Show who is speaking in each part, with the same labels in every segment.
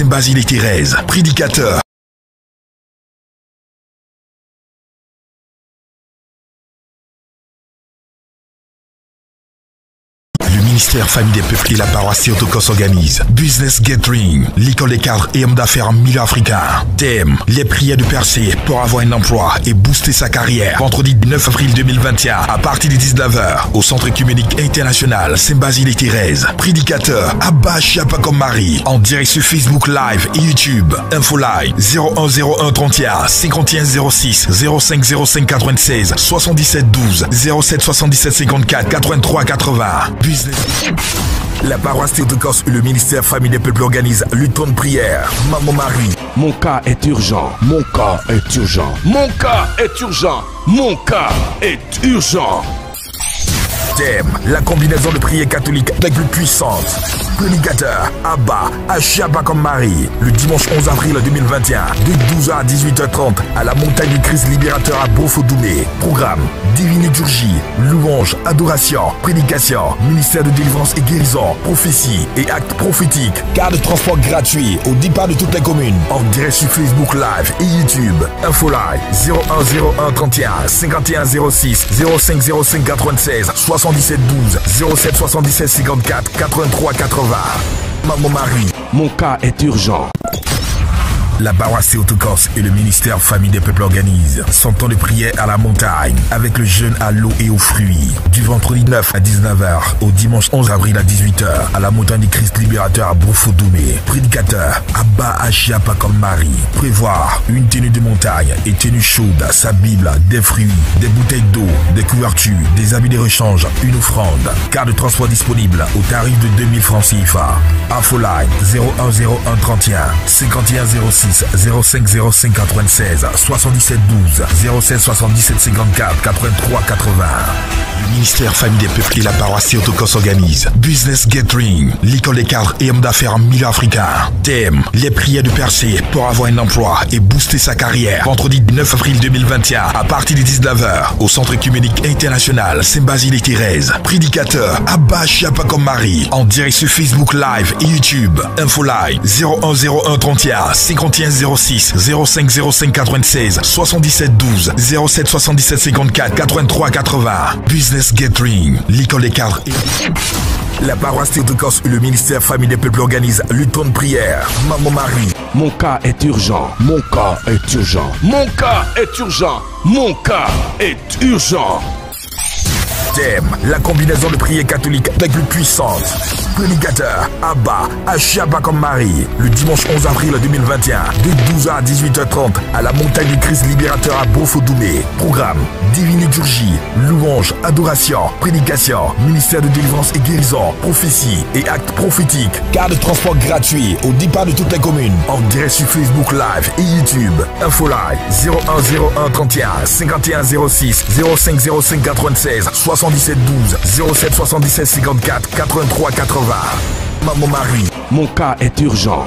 Speaker 1: Saint-Basile et Thérèse, prédicateur. Ministère Famille des Peuples et la paroisse Théotokos organise Business Gathering, l'école des cadres et hommes d'affaires en milieu africain. Thème, les prières de percer pour avoir un emploi et booster sa carrière. Vendredi 9 avril 2021 à partir de 19h au Centre Œcuménique International Saint-Basile et Thérèse. Prédicateur Abba Chiapakom-Marie en direct sur Facebook Live et YouTube. Info Live 0101 31 51 06 05 05 96 77 12 07 77 54 83 80. Business. La paroisse Théotokos et le ministère Famille des Peuples organisent Luton de prière. Maman Marie.
Speaker 2: Mon cas est urgent. Mon cas est urgent. Mon cas est urgent. Mon cas est urgent.
Speaker 1: Thème, la combinaison de prière catholique la plus puissante. Prédicateur Abba Chiapakom-Marie. Le dimanche 11 avril 2021 de 12h à 18h30 à la montagne du Christ libérateur à Beaufort-Doumé. Programme, divine liturgie, louange, adoration, prédication, ministère de délivrance et guérison, prophétie et actes prophétiques. Car de transport gratuit au départ de toutes les communes. En direct sur Facebook Live et YouTube. Info Live 0101 31 51 06 05 05 96 77 12 07 77 54 83 80. Maman Marie.
Speaker 2: Mon cas est urgent.
Speaker 1: La paroisse Théotokos et le ministère Famille des Peuples organisent 100 ans de prière à la montagne avec le jeûne à l'eau et aux fruits. Du vendredi 9 à 19h au dimanche 11 avril à 18h à la montagne du Christ libérateur à Beaufort-Doumé. Prédicateur Abba Chiapakom-Marie. Prévoir une tenue de montagne et tenue chaude, sa Bible, des fruits, des bouteilles d'eau, des couvertures, des habits de rechange, une offrande. Carte de transport disponible au tarif de 2000 francs CFA. Infoline 0101 31 51 06 05 05 96 77 12 07 77 54 83 80. Le ministère Famille des Peuples et la paroisse Théotokos organise Business Gathering, l'école des cadres et hommes d'affaires en milieu africain. Thème, les prières de percer pour avoir un emploi et booster sa carrière. Vendredi 9 avril 2021 à partir de 19h au Centre Œcuménique International Saint-Basile et Thérèse. Prédicateur Abba Chiapakom-Marie en direct sur Facebook Live et YouTube. Info Live 0101 31 51 06 05 05 96 77 12 07 77 54 83 80. Business Gathering, l'école des cadres et... La paroisse Théotokos et le ministère Famille des Peuples organisent Luton de prière. Maman Marie.
Speaker 2: Mon cas est urgent. Mon cas est urgent. Mon cas est urgent. Mon cas est urgent.
Speaker 1: Thème, la combinaison de prière catholique la plus puissante. Prédicateur Abba Chiapakom-Marie. Le dimanche 11 avril 2021 de 12h à 18h30 à la montagne du Christ libérateur à Beaufort-Doumé. Programme, divine liturgie, louange, adoration, prédication, ministère de délivrance et guérison, prophétie et actes prophétiques. Carte de transport gratuit au départ de toutes les communes. En direct sur Facebook Live et YouTube. Info Live 0101 31 51 06 05 05 96 77 12 07 77 54 83 80. Maman Marie.
Speaker 2: Mon cas est urgent.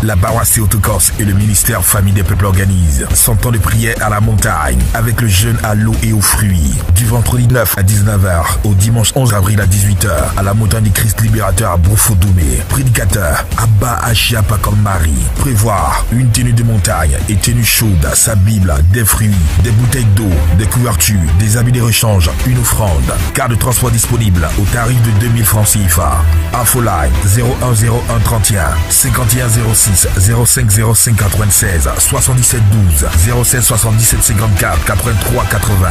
Speaker 1: La paroisse Théotokos et le ministère Famille des Peuples organisent 100 ans de prière à la montagne avec le jeûne à l'eau et aux fruits. Du vendredi 9 à 19h au dimanche 11 avril à 18h à la montagne du Christ libérateur à Beaufort-Doumé. Prédicateur Abba Chiapakom-Marie. Prévoir une tenue de montagne et tenue chaude, sa Bible, des fruits, des bouteilles d'eau, des couvertures, des habits de rechange, une offrande. Carte de transport disponible au tarif de 2000 francs CFA. Infoline 0101 31 51 06 05 05 96 77 12 07 77 54 83 80.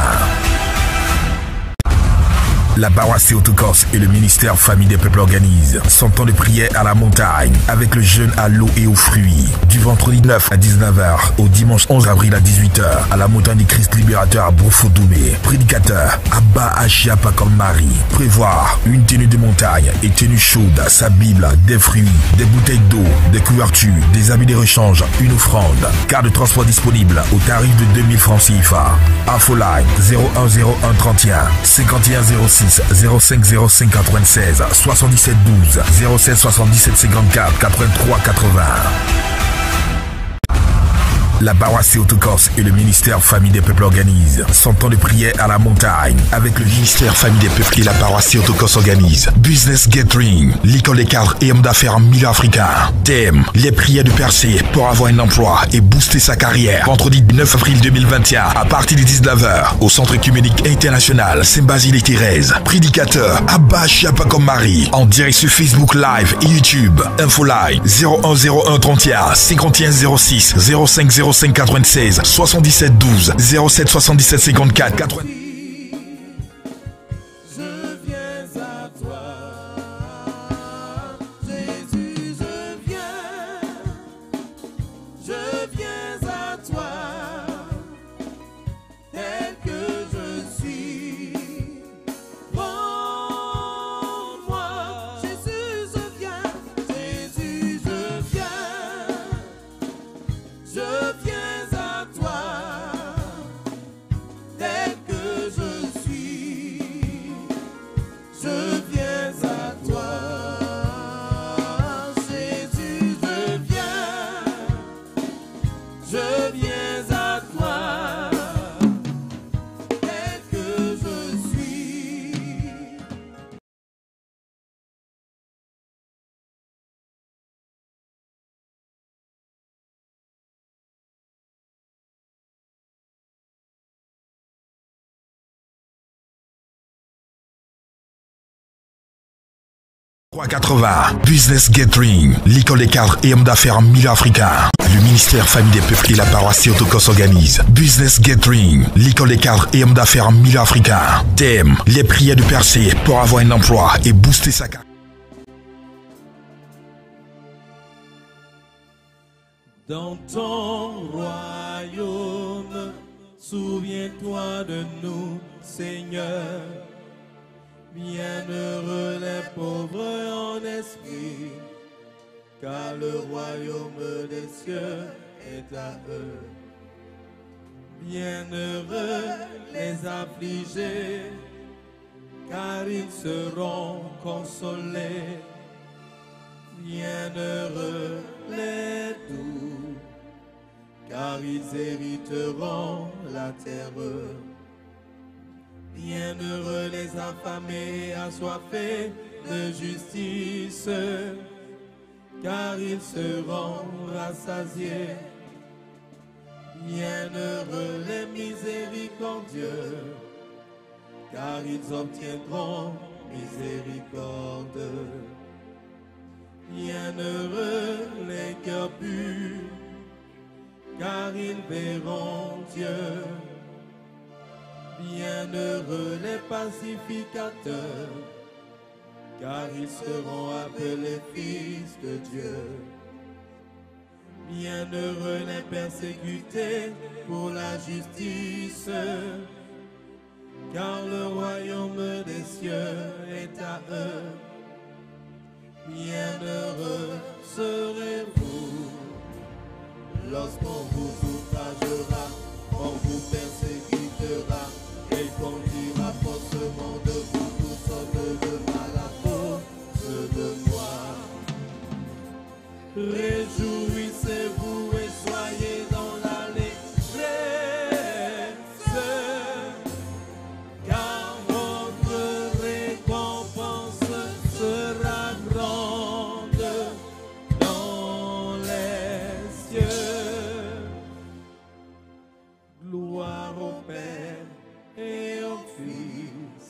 Speaker 1: La paroisse Théotokos et le ministère Famille des Peuples organisent 100 ans de prière à la montagne avec le jeûne à l'eau et aux fruits. Du vendredi 9 à 19h au dimanche 11 avril à 18h à la montagne du Christ libérateur à Beaufort-Doumé. Prédicateur Abba Chiapakom-Marie. Prévoir une tenue de montagne et tenue chaude, sa Bible, des fruits, des bouteilles d'eau, des couvertures, des habits de rechange, une offrande. Carte de transport disponible au tarif de 2000 francs CFA. Infoline 0101 31 51 06 05 05 96 77 12 07 77 54 83 80. La Baroisse Autocorse et le ministère Famille des Peuples organisent 100 ans de prière à la montagne avec le ministère Famille des Peuples et la Baroisse Autocorse organise Business Gathering, l'école des cadres et hommes d'affaires milieu africains. Thème, les prières de percée pour avoir un emploi et booster sa carrière. Vendredi 9 avril 2021 à partir de 19h au Centre Œcuménique International Saint-Basile-et-Thérèse. Prédicateur Abba Chiapakom-Marie en direct sur Facebook Live et YouTube. Info Live 0101 31 51 06 05 05 96 77 12 07 77 54 80. Business Gathering, l'école des cadres et hommes d'affaires milieu africains. Le ministère Famille des Peuples et la Paroisse Autocorse organise Business Gathering, l'école des cadres et hommes d'affaires milieu africains. Thème, les prières de percée pour avoir un emploi et booster sa carrière.
Speaker 3: Dans ton royaume, souviens-toi de nous, Seigneur. Bienheureux les pauvres en esprit, car le royaume des cieux est à eux. Bienheureux les affligés, car ils seront consolés. Bienheureux les doux, car ils hériteront la terre. Bienheureux les affamés et assoiffés de justice, car ils seront rassasiés. Bienheureux les miséricordieux, car ils obtiendront miséricorde. Bienheureux les cœurs purs, car ils verront Dieu. Bienheureux les pacificateurs, car ils seront appelés fils de Dieu. Bienheureux les persécutés pour la justice, car le royaume des cieux est à eux. Bienheureux serez-vous lorsqu'on vous outragera, on vous persécutera et qu'on dira faussement de vous toutes sortes de mal à cause de moi. Réjouissez-vous et soyez dans l'allégresse, car votre récompense sera grande dans les cieux. Gloire au Père et au Fils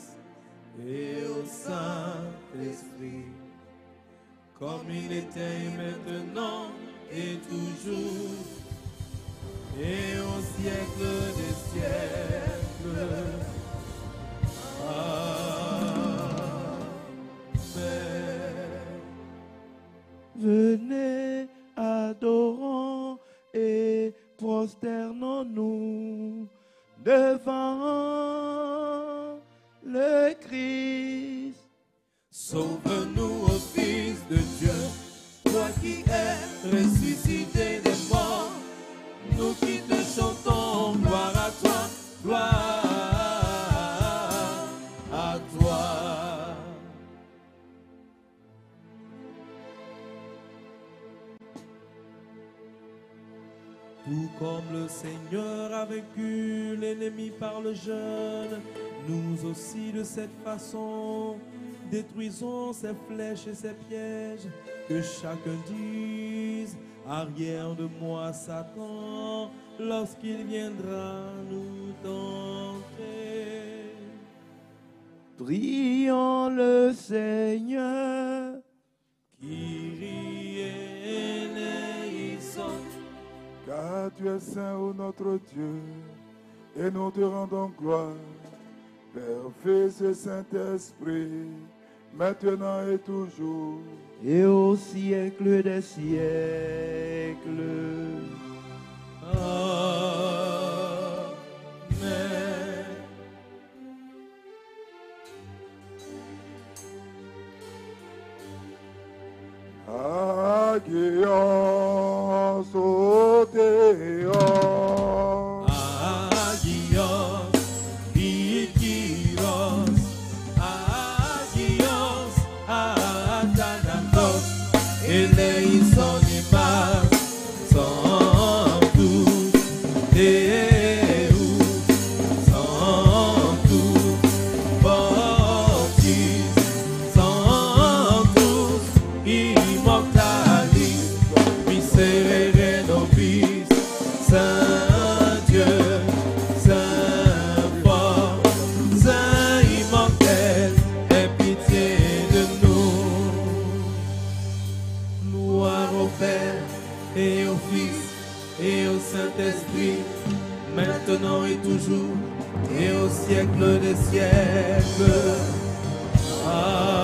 Speaker 3: et au Saint-Esprit, comme il était maintenant et toujours et au siècle des siècles. Amen. Venez, adorons et prosternons-nous devant le Christ. Sauve-nous, ô Fils de Dieu, toi qui es ressuscité des morts, nous qui te chantons, gloire à toi, gloire à toi. Tout comme le Seigneur a vaincu l'ennemi par le jeûne, nous aussi de cette façon détruisons ses flèches et ses pièges. Que chacun dise, arrière de moi Satan, lorsqu'il viendra nous tenter.
Speaker 4: Prions le Seigneur.
Speaker 3: Kyrie eleison.
Speaker 5: Car tu es saint, ô notre Dieu, et nous te rendons gloire, Père, Fils et Saint-Esprit, maintenant et toujours,
Speaker 4: Et au siècle des siècles.
Speaker 3: Amen.
Speaker 5: Agios o Theos,
Speaker 3: Agios, Ikiros, Agios, Athanatos, eleison imas, sanctus, Deus, sanctus, fortis, sanctus, immortalis, miserere nobis, Saint Dieu, Saint fort, Saint immortel, aie pitié de nous. Gloire au Père et au Fils et au Saint-Esprit, maintenant et toujours et au siècle des siècles. Amen.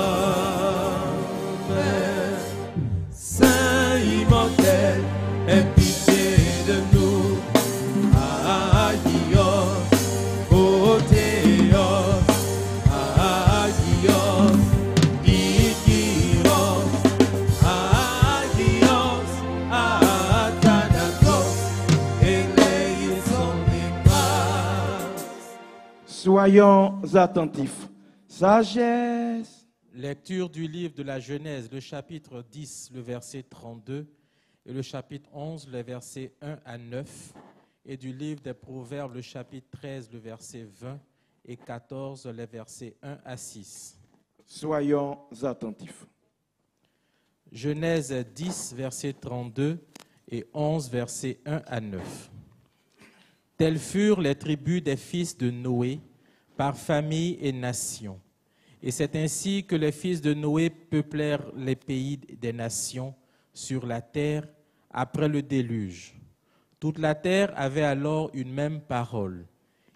Speaker 3: Saint immortel, aie pitié de nous. Agios, ô Théos, Agios, Ikiros, Agios, Athanatos, eleison imas.
Speaker 4: Soyons attentifs. Sagesse.
Speaker 6: Lecture du livre de la Genèse, le chapitre 10, le verset 32, et le chapitre 11, le verset 1 à 9, et du livre des Proverbes, le chapitre 13, le verset 20, et 14, les versets 1 à 6.
Speaker 4: Soyons attentifs.
Speaker 6: Genèse 10, verset 32, et 11, versets 1 à 9. Telles furent les tribus des fils de Noé, par famille et nation. Et c'est ainsi que les fils de Noé peuplèrent les pays des nations sur la terre après le déluge. Toute la terre avait alors une même parole.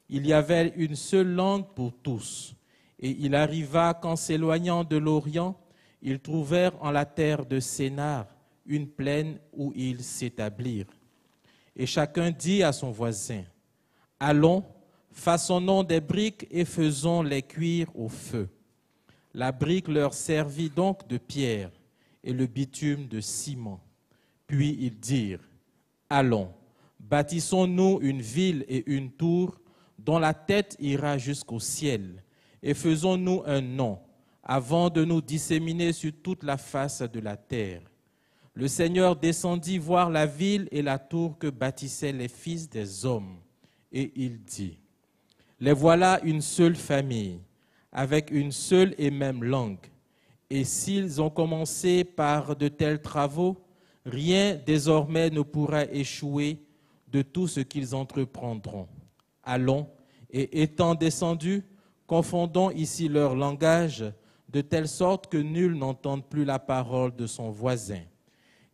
Speaker 6: Il y avait une seule langue pour tous. Et il arriva qu'en s'éloignant de l'Orient, ils trouvèrent en la terre de Sénar une plaine où ils s'établirent. Et chacun dit à son voisin, « Allons, façonnons des briques et faisons-les cuire au feu. » La brique leur servit donc de pierre et le bitume de ciment. Puis ils dirent, « Allons, bâtissons-nous une ville et une tour dont la tête ira jusqu'au ciel, et faisons-nous un nom, avant de nous disséminer sur toute la face de la terre. » Le Seigneur descendit voir la ville et la tour que bâtissaient les fils des hommes, et il dit, « Les voilà une seule famille, avec une seule et même langue. Et s'ils ont commencé par de tels travaux, rien désormais ne pourra échouer de tout ce qu'ils entreprendront. Allons, et étant descendus, confondons ici leur langage, de telle sorte que nul n'entende plus la parole de son voisin. »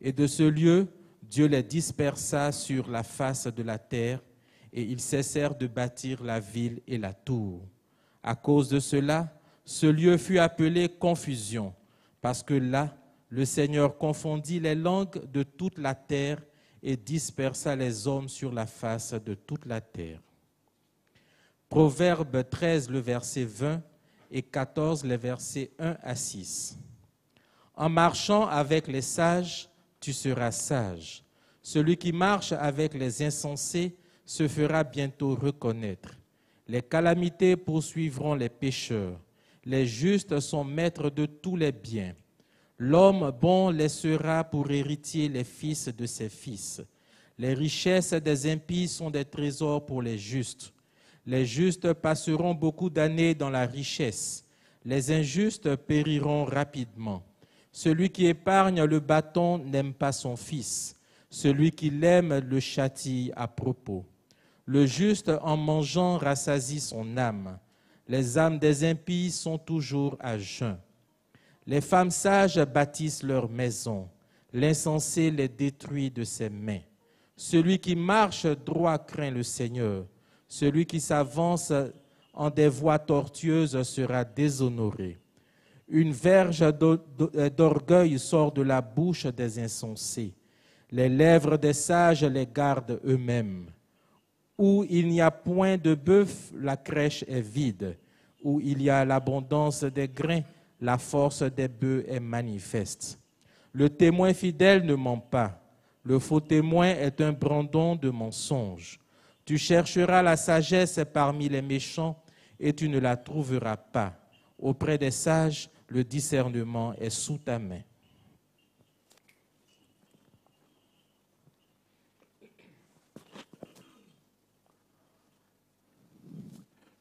Speaker 6: Et de ce lieu, Dieu les dispersa sur la face de la terre, et ils cessèrent de bâtir la ville et la tour. À cause de cela, ce lieu fut appelé Confusion, parce que là, le Seigneur confondit les langues de toute la terre et dispersa les hommes sur la face de toute la terre. Proverbe 13, le verset 20, et 14, les versets 1 à 6. En marchant avec les sages, tu seras sage. Celui qui marche avec les insensés se fera bientôt reconnaître. Les calamités poursuivront les pécheurs. Les justes sont maîtres de tous les biens. L'homme bon laissera pour héritier les fils de ses fils. Les richesses des impies sont des trésors pour les justes. Les justes passeront beaucoup d'années dans la richesse. Les injustes périront rapidement. Celui qui épargne le bâton n'aime pas son fils. Celui qui l'aime le châtie à propos. Le juste en mangeant rassasie son âme. Les âmes des impies sont toujours à jeun. Les femmes sages bâtissent leur maison. L'insensé les détruit de ses mains. Celui qui marche droit craint le Seigneur. Celui qui s'avance en des voies tortueuses sera déshonoré. Une verge d'orgueil sort de la bouche des insensés. Les lèvres des sages les gardent eux-mêmes. Où il n'y a point de bœuf, la crèche est vide. Où il y a l'abondance des grains, la force des bœufs est manifeste. Le témoin fidèle ne ment pas. Le faux témoin est un brandon de mensonge. Tu chercheras la sagesse parmi les méchants et tu ne la trouveras pas. Auprès des sages, le discernement est sous ta main.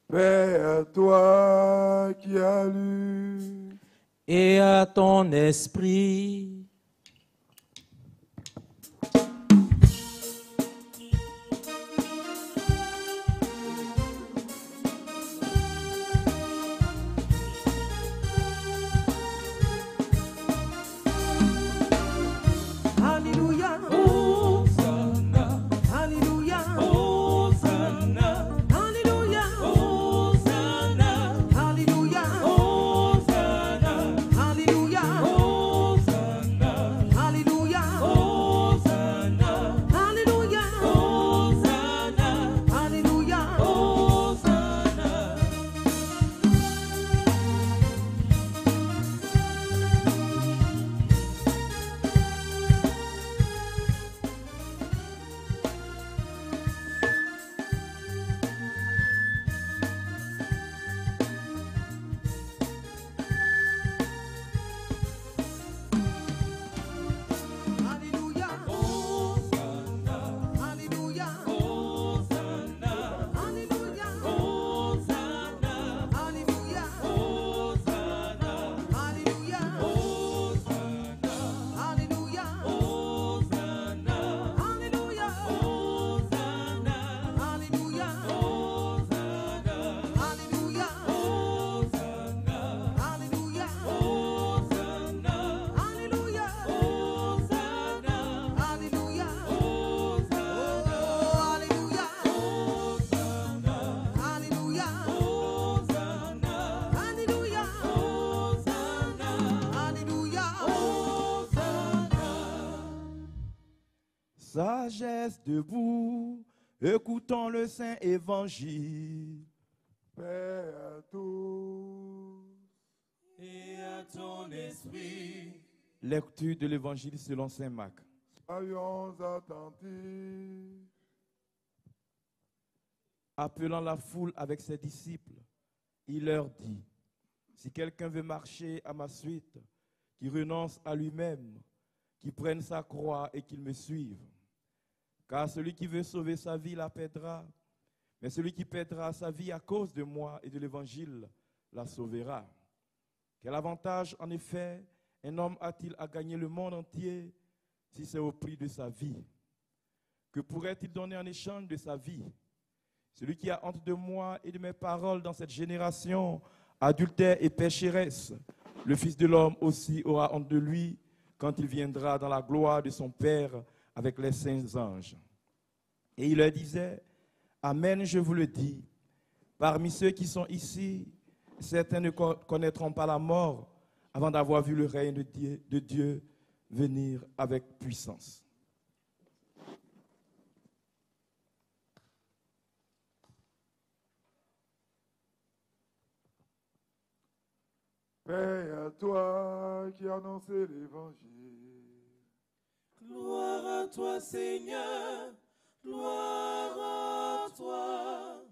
Speaker 5: Père, toi qui as lu,
Speaker 6: Et à ton esprit,
Speaker 3: Alléluia, Hosanna, Alléluia, Hosanna, Alléluia, Hosanna, Alléluia, Hosanna, Alléluia, Hosanna, Alléluia, Hosanna, Alléluia, Hosanna, Alléluia, Hosanna. Alléluia, Hosanna, Alléluia, Hosanna, Alléluia, Hosanna, Alléluia, Hosanna, Alléluia, Hosanna, Alléluia, Hosanna, Alléluia, Hosanna, Alléluia, Hosanna, Alléluia, Hosanna, Alléluia, Hosanna, Alléluia, Hosanna, Alléluia, Alléluia, Alléluia, Alléluia, Hosanna.
Speaker 4: Sagesse debout, écoutons le Saint Évangile.
Speaker 5: Paix à tous.
Speaker 3: Et à ton esprit,
Speaker 4: Lecture de l'Évangile selon Saint Marc.
Speaker 5: Soyons attentifs.
Speaker 4: Appelant la foule avec ses disciples, il leur dit, si quelqu'un veut marcher à ma suite, qu'il renonce à lui-même, qu'il prenne sa croix et qu'il me suive. Car celui qui veut sauver sa vie la perdra, mais celui qui perdra sa vie à cause de moi et de l'Évangile la sauvera. Quel avantage, en effet, un homme a-t-il à gagner le monde entier si c'est au prix de sa vie? Que pourrait-il donner en échange de sa vie? Celui qui a honte de moi et de mes paroles dans cette génération, adultère et pécheresse, le Fils de l'homme aussi aura honte de lui quand il viendra dans la gloire de son Père avec les saints anges. Et il leur disait, Amen, je vous le dis, parmi ceux qui sont ici, certains ne connaîtront pas la mort avant d'avoir vu le règne de Dieu venir avec puissance.
Speaker 5: Paix à toi qui annonçais l'évangile.
Speaker 3: Gloire à toi, Seigneur, gloire à toi.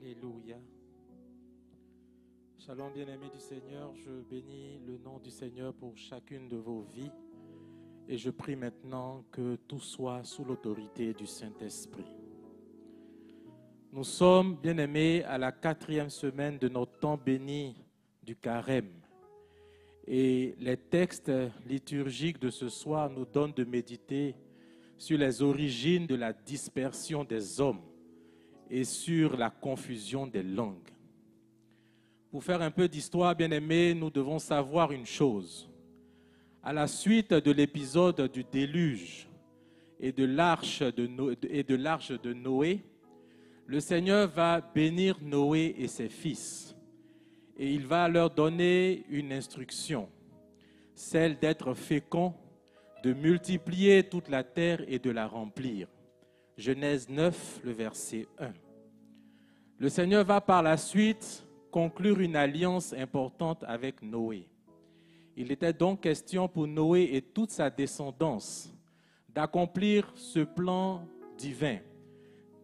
Speaker 6: Alléluia. Shalom, bien-aimés du Seigneur. Je bénis le nom du Seigneur pour chacune de vos vies. Et je prie maintenant que tout soit sous l'autorité du Saint-Esprit. Nous sommes, bien-aimés, à la 4e semaine de notre temps béni du Carême. Et les textes liturgiques de ce soir nous donnent de méditer sur les origines de la dispersion des hommes et sur la confusion des langues. Pour faire un peu d'histoire, bien-aimés, nous devons savoir une chose. À la suite de l'épisode du déluge et de l'arche de Noé, le Seigneur va bénir Noé et ses fils. Et il va leur donner une instruction, celle d'être féconds, de multiplier toute la terre et de la remplir. Genèse 9, le verset 1. Le Seigneur va par la suite conclure une alliance importante avec Noé. Il était donc question pour Noé et toute sa descendance d'accomplir ce plan divin,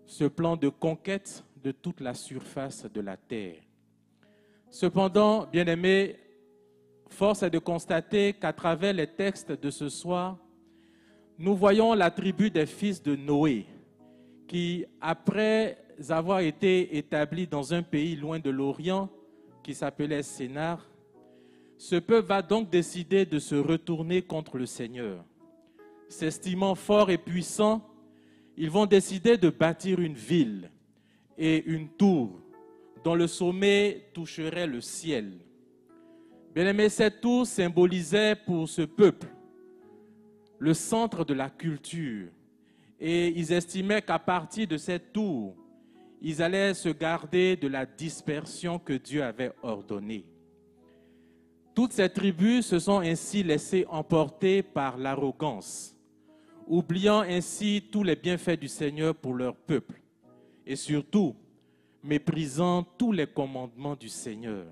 Speaker 6: ce plan de conquête de toute la surface de la terre. Cependant, bien-aimés, force est de constater qu'à travers les textes de ce soir, nous voyons la tribu des fils de Noé qui, après avoir été établis dans un pays loin de l'Orient qui s'appelait Sénar, ce peuple va donc décider de se retourner contre le Seigneur. S'estimant forts et puissants, ils vont décider de bâtir une ville et une tour dont le sommet toucherait le ciel. Bien-aimés, cette tour symbolisait pour ce peuple le centre de la culture. Et ils estimaient qu'à partir de cette tour, ils allaient se garder de la dispersion que Dieu avait ordonnée. Toutes ces tribus se sont ainsi laissées emporter par l'arrogance, oubliant ainsi tous les bienfaits du Seigneur pour leur peuple et surtout méprisant tous les commandements du Seigneur.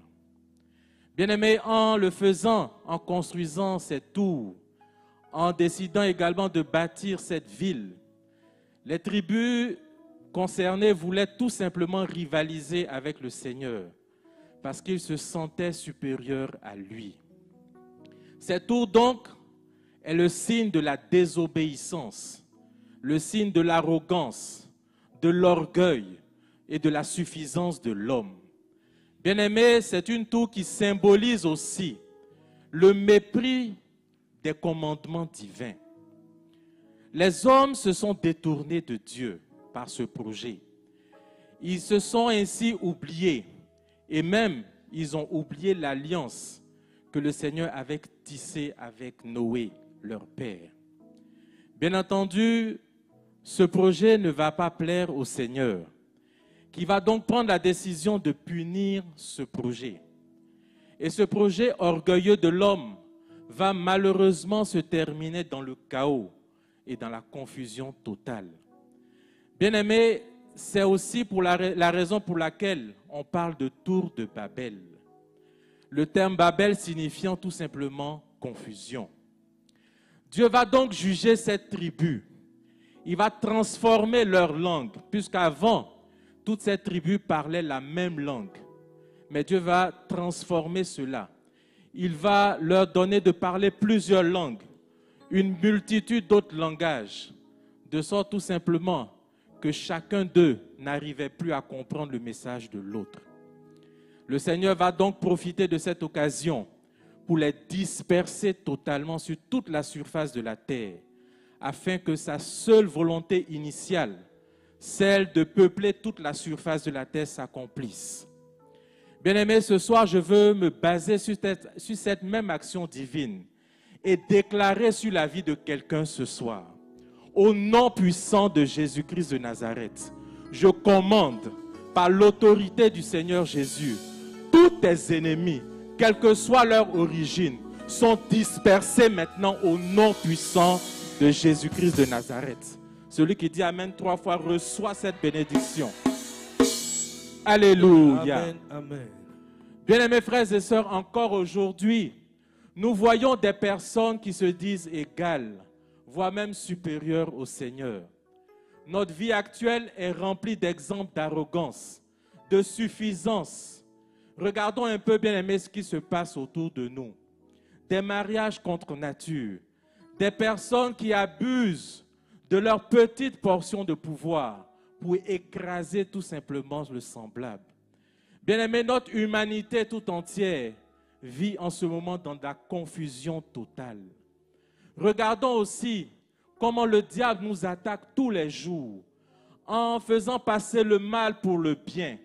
Speaker 6: Bien-aimés, en le faisant, en construisant cette tour, en décidant également de bâtir cette ville, les tribus concernées voulaient tout simplement rivaliser avec le Seigneur parce qu'ils se sentaient supérieurs à lui. Cette tour donc est le signe de la désobéissance, le signe de l'arrogance, de l'orgueil et de la suffisance de l'homme. Bien-aimés, c'est une tour qui symbolise aussi le mépris des commandements divins. Les hommes se sont détournés de Dieu par ce projet. Ils se sont ainsi oubliés et même ils ont oublié l'alliance que le Seigneur avait tissée avec Noé, leur père. Bien entendu, ce projet ne va pas plaire au Seigneur, qui va donc prendre la décision de punir ce projet. Et ce projet orgueilleux de l'homme va malheureusement se terminer dans le chaos et dans la confusion totale. Bien-aimés, c'est aussi pour la raison pour laquelle on parle de tour de Babel. Le terme Babel signifiant tout simplement confusion. Dieu va donc juger cette tribu. Il va transformer leur langue, puisqu'avant, toutes ces tribus parlaient la même langue. Mais Dieu va transformer cela. Il va leur donner de parler plusieurs langues, une multitude d'autres langages, de sorte tout simplement que chacun d'eux n'arrivait plus à comprendre le message de l'autre. Le Seigneur va donc profiter de cette occasion pour les disperser totalement sur toute la surface de la terre, afin que sa seule volonté initiale, celle de peupler toute la surface de la terre, s'accomplisse. Bien-aimés, ce soir, je veux me baser sur cette même action divine et déclarer sur la vie de quelqu'un ce soir. Au nom puissant de Jésus-Christ de Nazareth, je commande par l'autorité du Seigneur Jésus, tous tes ennemis, quelle que soit leur origine, sont dispersés maintenant au nom puissant de Jésus-Christ de Nazareth. Celui qui dit Amen 3 fois reçoit cette bénédiction. Alléluia.
Speaker 4: Amen, amen.
Speaker 6: Bien-aimés frères et sœurs, encore aujourd'hui, nous voyons des personnes qui se disent égales, voire même supérieures au Seigneur. Notre vie actuelle est remplie d'exemples d'arrogance, de suffisance. Regardons un peu, bien-aimés, ce qui se passe autour de nous. Des mariages contre nature, des personnes qui abusent de leur petite portion de pouvoir pour écraser tout simplement le semblable. Bien-aimés, notre humanité tout entière vit en ce moment dans la confusion totale. Regardons aussi comment le diable nous attaque tous les jours en faisant passer le mal pour le bien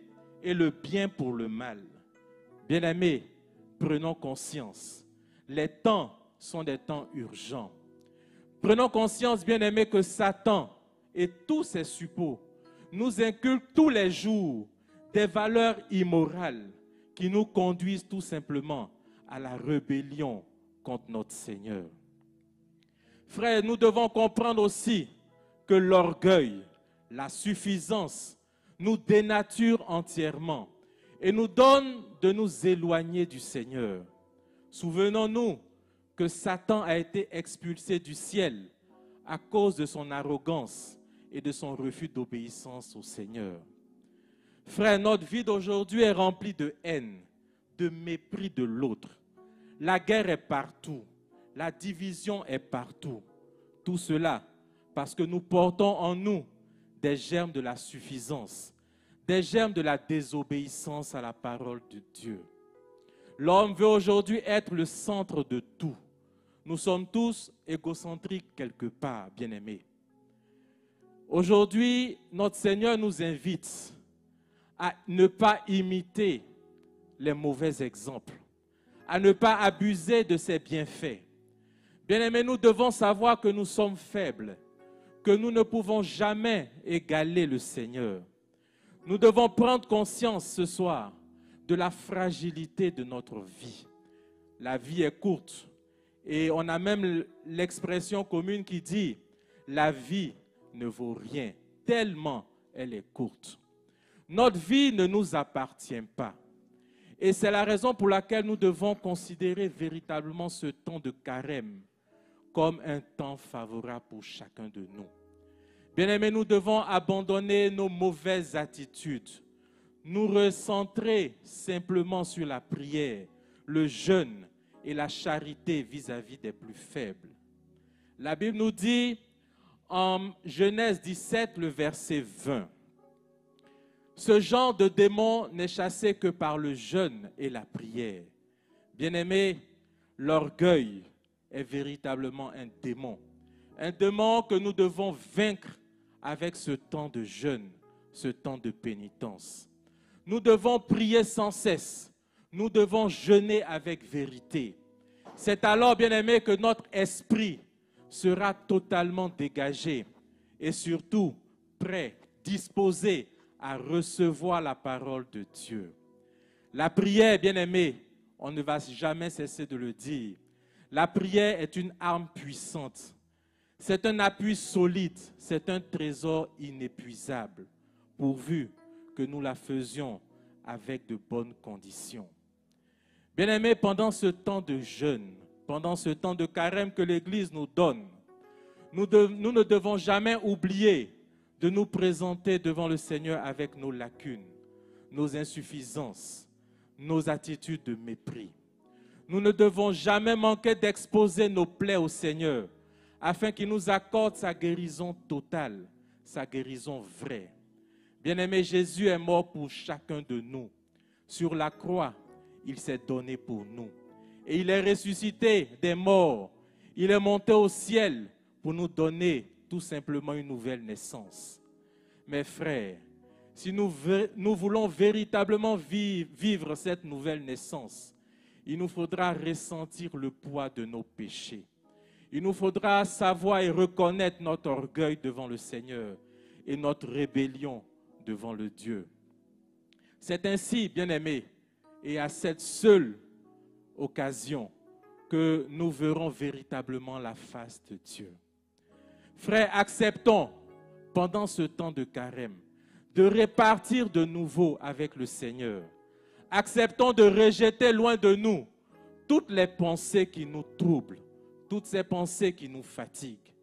Speaker 6: et le bien pour le mal. Bien-aimés, prenons conscience. Les temps sont des temps urgents. Prenons conscience, bien-aimés, que Satan et tous ses suppôts nous inculquent tous les jours des valeurs immorales qui nous conduisent tout simplement à la rébellion contre notre Seigneur. Frères, nous devons comprendre aussi que l'orgueil, la suffisance, nous dénature entièrement et nous donne de nous éloigner du Seigneur. Souvenons-nous que Satan a été expulsé du ciel à cause de son arrogance et de son refus d'obéissance au Seigneur. Frères, notre vie d'aujourd'hui est remplie de haine, de mépris de l'autre. La guerre est partout, la division est partout. Tout cela parce que nous portons en nous des germes de la suffisance, des germes de la désobéissance à la parole de Dieu. L'homme veut aujourd'hui être le centre de tout. Nous sommes tous égocentriques quelque part, bien-aimés. Aujourd'hui, notre Seigneur nous invite à ne pas imiter les mauvais exemples, à ne pas abuser de ses bienfaits. Bien-aimés, nous devons savoir que nous sommes faibles, que nous ne pouvons jamais égaler le Seigneur. Nous devons prendre conscience ce soir de la fragilité de notre vie. La vie est courte et on a même l'expression commune qui dit « la vie ne vaut rien, tellement elle est courte ». Notre vie ne nous appartient pas. Et c'est la raison pour laquelle nous devons considérer véritablement ce temps de carême comme un temps favorable pour chacun de nous. Bien-aimés, nous devons abandonner nos mauvaises attitudes, nous recentrer simplement sur la prière, le jeûne et la charité vis-à-vis des plus faibles. La Bible nous dit en Genèse 17, le verset 20, « Ce genre de démon n'est chassé que par le jeûne et la prière. » Bien-aimés, l'orgueil est véritablement un démon que nous devons vaincre avec ce temps de jeûne, ce temps de pénitence. Nous devons prier sans cesse, nous devons jeûner avec vérité. C'est alors, bien-aimés, que notre esprit sera totalement dégagé et surtout prêt, disposé à recevoir la parole de Dieu. La prière, bien-aimés, on ne va jamais cesser de le dire, la prière est une arme puissante. C'est un appui solide, c'est un trésor inépuisable, pourvu que nous la faisions avec de bonnes conditions. Bien-aimés, pendant ce temps de jeûne, pendant ce temps de carême que l'Église nous donne, nous ne devons jamais oublier de nous présenter devant le Seigneur avec nos lacunes, nos insuffisances, nos attitudes de mépris. Nous ne devons jamais manquer d'exposer nos plaies au Seigneur afin qu'il nous accorde sa guérison totale, sa guérison vraie. Bien-aimé, Jésus est mort pour chacun de nous. Sur la croix, il s'est donné pour nous. Et il est ressuscité des morts. Il est monté au ciel pour nous donner tout simplement une nouvelle naissance. Mes frères, si nous voulons véritablement vivre cette nouvelle naissance, il nous faudra ressentir le poids de nos péchés. Il nous faudra savoir et reconnaître notre orgueil devant le Seigneur et notre rébellion devant le Dieu. C'est ainsi, bien-aimés, et à cette seule occasion que nous verrons véritablement la face de Dieu. Frères, acceptons pendant ce temps de carême de repartir de nouveau avec le Seigneur. Acceptons de rejeter loin de nous toutes les pensées qui nous troublent, toutes ces pensées qui nous fatiguent.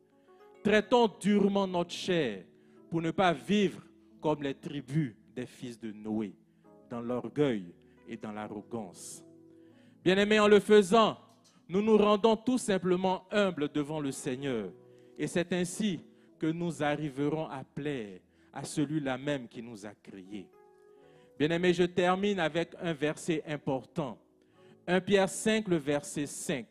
Speaker 6: Traitons durement notre chair pour ne pas vivre comme les tribus des fils de Noé. dans l'orgueil et dans l'arrogance. Bien-aimés, en le faisant, nous nous rendons tout simplement humbles devant le Seigneur. Et c'est ainsi que nous arriverons à plaire à celui-là même qui nous a créés. Bien-aimés, je termine avec un verset important. 1 Pierre 5, le verset 5.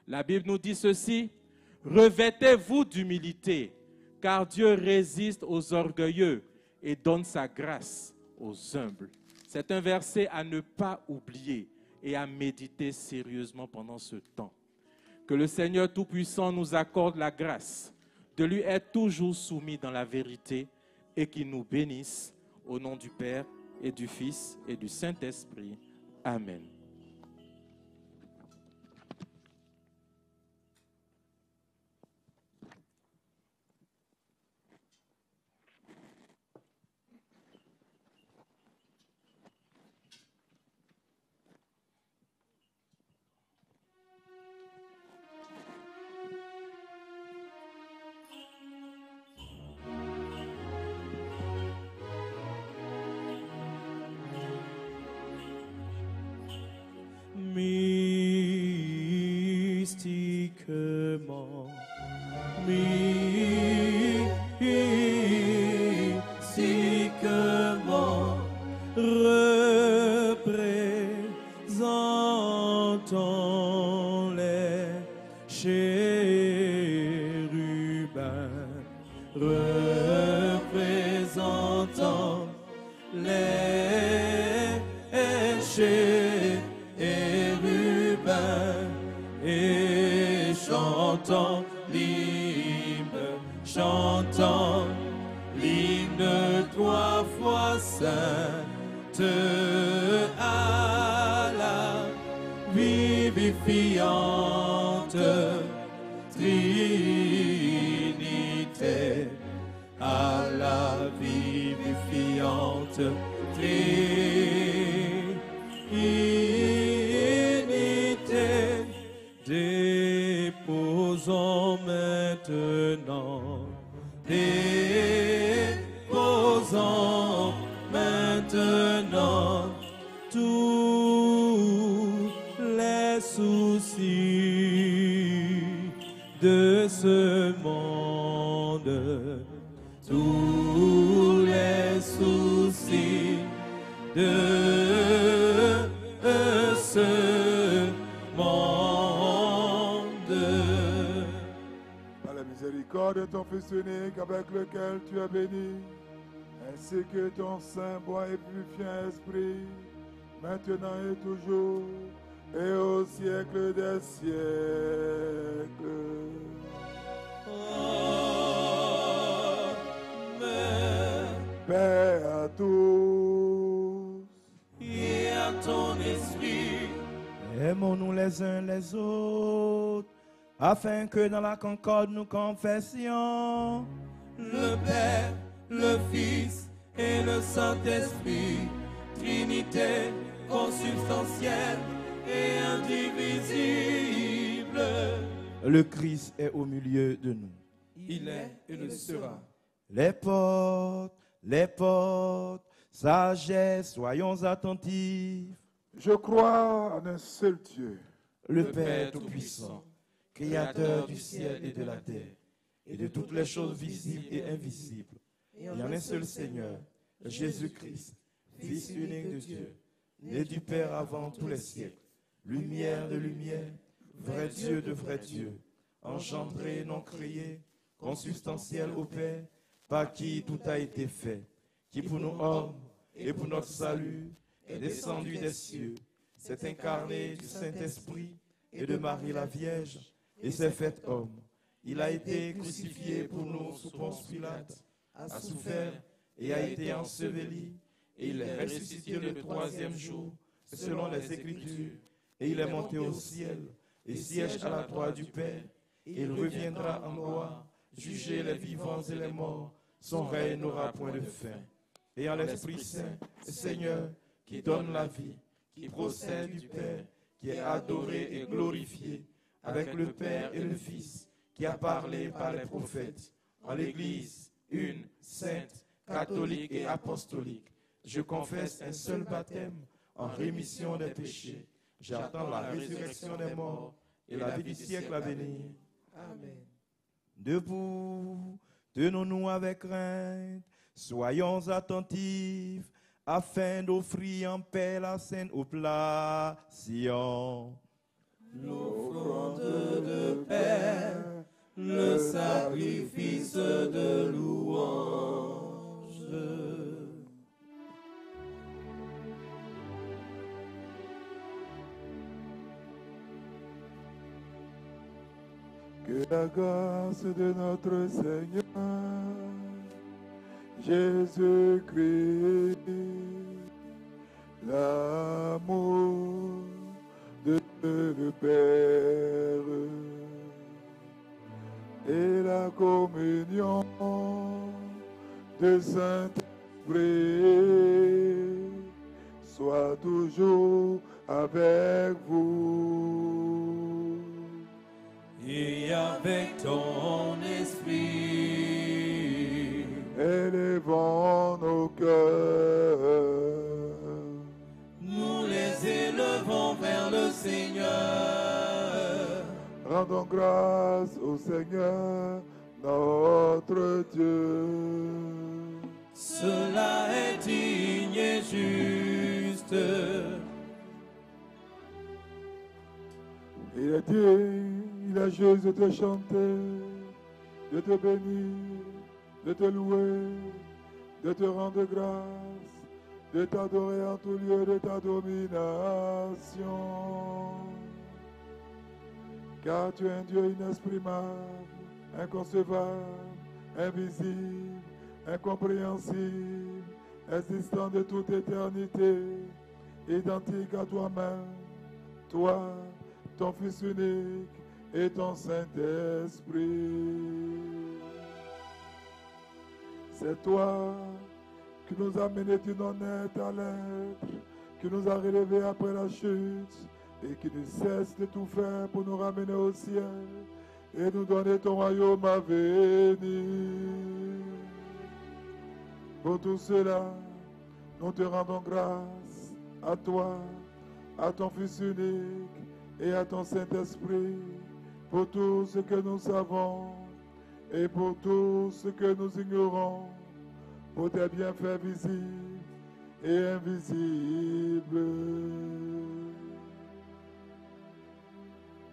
Speaker 6: La Bible nous dit ceci: « Revêtez-vous d'humilité, car Dieu résiste aux orgueilleux et donne sa grâce aux humbles. » C'est un verset à ne pas oublier et à méditer sérieusement pendant ce temps. Que le Seigneur Tout-Puissant nous accorde la grâce de lui être toujours soumis dans la vérité et qu'il nous bénisse au nom du Père et du Fils et du Saint-Esprit. Amen.
Speaker 3: Mystiquement, mystiquement, représentant les chérubins, représentant les chérubins, et chantant l'hymne 3 fois sainte à la vivifiante Trinité, à la vivifiante Trinité. Déposons maintenant tous les soucis de ce monde, tous les soucis de ce monde.
Speaker 5: Par la miséricorde de ton Fils unique avec lequel tu as béni, ainsi que ton saint, bon et purifiant esprit, maintenant et toujours, et au siècle des siècles.
Speaker 3: Amen.
Speaker 5: Paix à tous.
Speaker 3: Et à ton esprit.
Speaker 4: Aimons-nous les uns les autres, afin que dans la concorde nous confessions
Speaker 3: Le Père, le Fils et le Saint-Esprit, Trinité consubstantielle et indivisible.
Speaker 4: le Christ est au milieu de nous.
Speaker 3: Il est et le sera.
Speaker 4: Les portes, sagesse, soyons attentifs.
Speaker 5: Je crois en un seul Dieu,
Speaker 4: Le Père Tout-Puissant, Créateur du ciel et de la terre, et de toutes les choses visibles et invisibles. Et en un seul Seigneur, Jésus-Christ, Fils unique de Dieu, né du Père avant tous les siècles, lumière de lumière, vrai Dieu de vrai Dieu, engendré, non créé, consubstantiel au Père, par qui tout a été fait, qui pour nous hommes et pour notre salut est descendu des cieux, s'est incarné du Saint-Esprit et de Marie la Vierge, et s'est fait homme. Il a été crucifié pour nous sous Ponce Pilate, a souffert et a été enseveli, et il est ressuscité le troisième jour, selon les Écritures, et il est monté au ciel, et siège à la droite du Père, et il reviendra en gloire, juger les vivants et les morts. Son règne n'aura point de fin. Et en l'Esprit Saint, Seigneur, qui donne la vie, qui procède du Père, qui est adoré et glorifié, avec le Père et le Fils, qui a parlé par les prophètes, en l'Église, une, sainte, catholique et apostolique. Je confesse un seul baptême en rémission des péchés. J'attends la résurrection des morts et la vie du siècle à venir. Amen. Debout, tenons-nous avec crainte, soyons attentifs, afin d'offrir en paix la sainte oblation.
Speaker 3: L'offrande de paix, le sacrifice de louange.
Speaker 5: Que la grâce de notre Seigneur Jésus-Christ, l'amour de le Père et la communion de Saint-Esprit soit toujours avec vous.
Speaker 3: Et avec ton esprit,
Speaker 5: élevons nos cœurs,
Speaker 3: nous les élevons vers le Seigneur.
Speaker 5: Rendons grâce au Seigneur, notre Dieu.
Speaker 3: Cela est digne et juste.
Speaker 5: Il est digne, il est juste de te chanter, de te bénir, de te louer, de te rendre grâce, de t'adorer en tout lieu de ta domination. Car tu es un Dieu inexprimable, inconcevable, invisible, incompréhensible, existant de toute éternité, identique à toi-même, toi, ton Fils unique et ton Saint-Esprit. C'est toi qui nous as menés du non-être à l'être, qui nous a relevés après la chute et qui ne cesse de tout faire pour nous ramener au ciel et nous donner ton royaume à venir. Pour tout cela, nous te rendons grâce à toi, à ton Fils unique et à ton Saint-Esprit, pour tout ce que nous savons et pour tout ce que nous ignorons, pour tes bienfaits visibles et invisibles.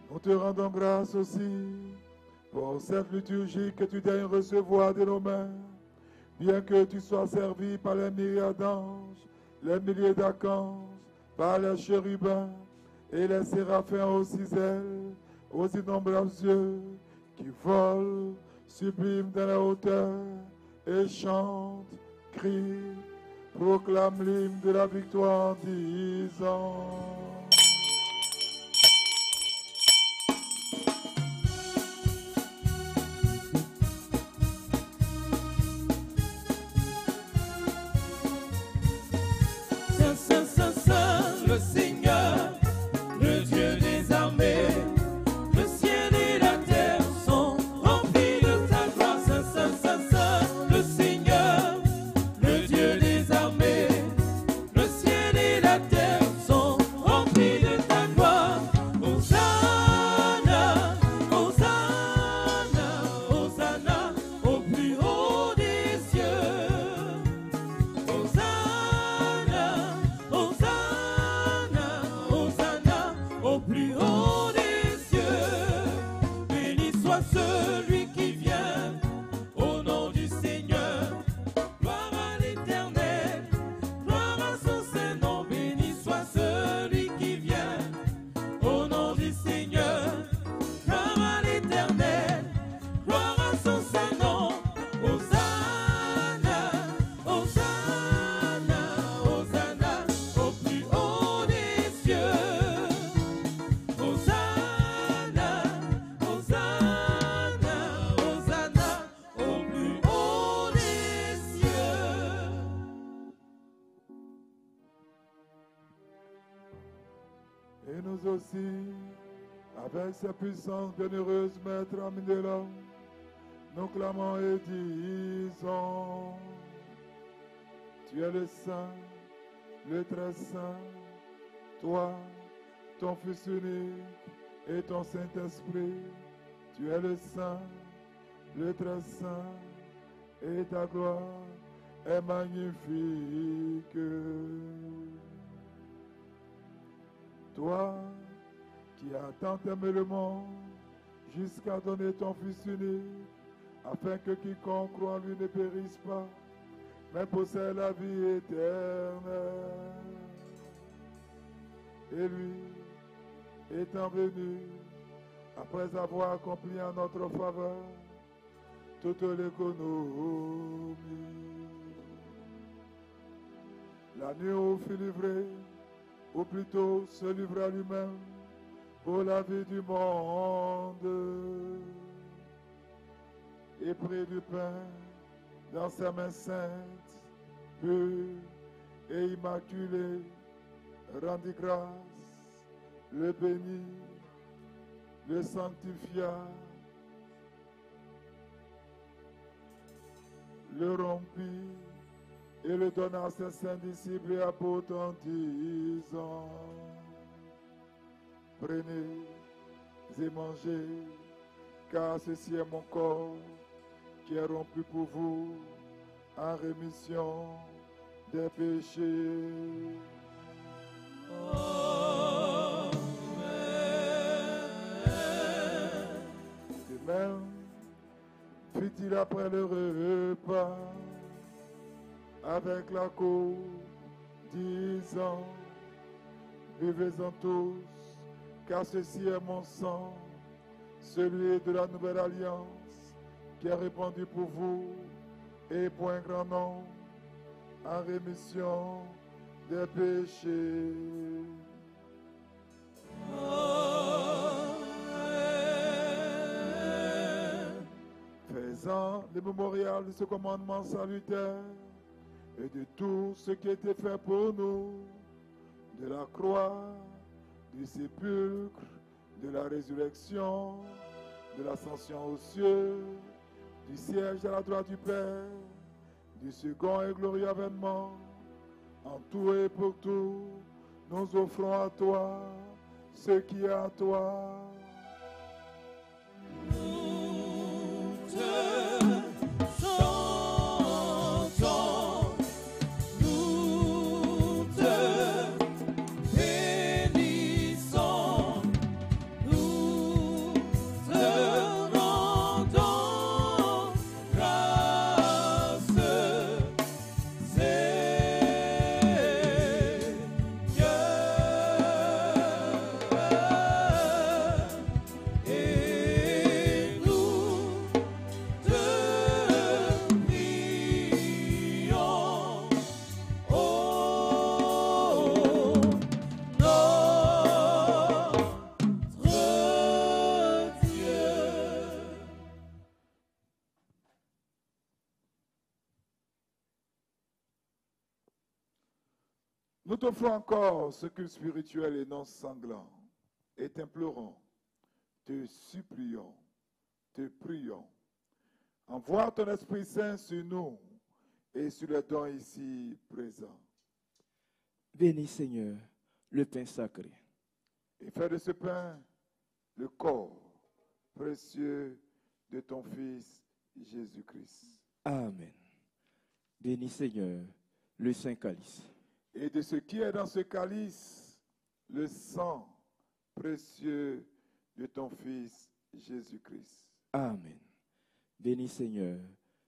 Speaker 5: Nous te rendons grâce aussi pour cette liturgie que tu daignes recevoir de nos mains, bien que tu sois servi par les myriades d'anges, les milliers d'archanges, par les chérubins et les séraphins aux 6 ailes, aux innombrables yeux qui volent, sublimes dans la hauteur, et chantent, crient, proclament l'hymne de la victoire en disant: Et nous aussi, avec sa puissance bienheureuse, Maître ami de l'homme, nous clamons et disons: Tu es le Saint, le très Saint, toi, ton Fils unique et ton Saint-Esprit. Tu es le Saint, le très Saint, et ta gloire est magnifique. Toi qui as tant aimé le monde jusqu'à donner ton Fils unique, afin que quiconque croit en lui ne périsse pas, mais possède la vie éternelle. Et lui, étant venu, après avoir accompli en notre faveur toute l'économie, la nuit où fut livré, ou plutôt se livra lui-même pour la vie du monde, et prit du pain dans sa main sainte, pure et immaculée, rendit grâce, le bénit, le sanctifia, le rompit et le donna à ses saints disciples et apôtres en disant: prenez et mangez, car ceci est mon corps qui est rompu pour vous en rémission des péchés. De même, fit-il après le repas avec la coupe, disant: buvez-en tous, car ceci est mon sang, celui de la nouvelle alliance, qui est répandu pour vous et pour un grand nombre en rémission des péchés. Faisant le mémorial de ce commandement salutaire et de tout ce qui a été fait pour nous, de la croix, du sépulcre, de la résurrection, de l'ascension aux cieux, du siège à la droite du Père, du second et glorieux avènement, en tout et pour tout, nous offrons à toi ce qui est à toi.
Speaker 3: Nous te chantons, nous te bénissons, nous te rendons grâce, et nous te prions, ô notre Dieu.
Speaker 5: Nous t'offrons encore ce culte spirituel et non sanglant, et t'implorons, te supplions, te prions. Envoie ton Esprit Saint sur nous et sur les dons ici présents.
Speaker 4: Bénis, Seigneur, le pain sacré.
Speaker 5: Et fais de ce pain le corps précieux de ton Fils Jésus-Christ.
Speaker 4: Amen. Bénis, Seigneur, le saint calice.
Speaker 5: Et de ce qui est dans ce calice, le sang précieux de ton Fils Jésus-Christ.
Speaker 4: Amen. Bénis, Seigneur,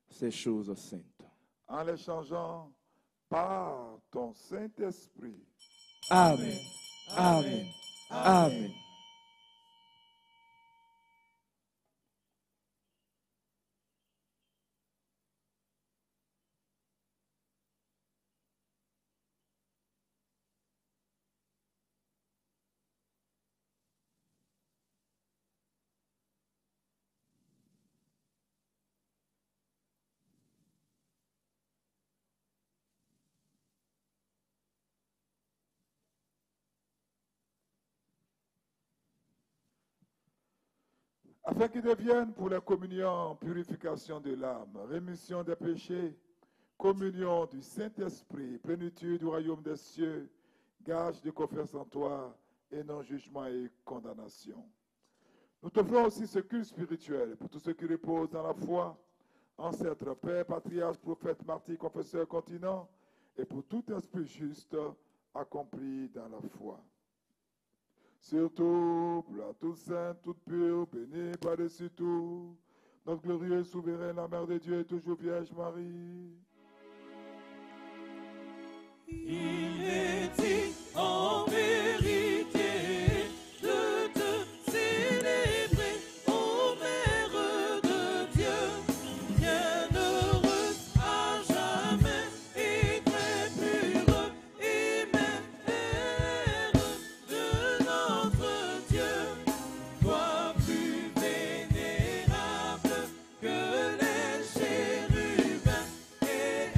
Speaker 4: ces choses saintes.
Speaker 5: En les changeant par ton Saint-Esprit.
Speaker 4: Amen. Amen. Amen.
Speaker 5: Afin qu'ils deviennent pour la communion, purification de l'âme, rémission des péchés, communion du Saint-Esprit, plénitude du royaume des cieux, gage de confiance en toi et non jugement et condamnation. Nous t'offrons aussi ce culte spirituel pour tous ceux qui reposent dans la foi, ancêtres, pères, patriarches, prophètes, martyrs, confesseurs, continents, et pour tout esprit juste accompli dans la foi. Surtout pour la toute sainte, toute pure, bénie par-dessus tout, notre glorieuse souveraine, la Mère de Dieu, toujours Vierge Marie.
Speaker 3: Il est dit en vérité de te célébrer, ô Mère de Dieu, bienheureuse à jamais et très pure et mère de notre Dieu, toi plus vénérable que les chérubins et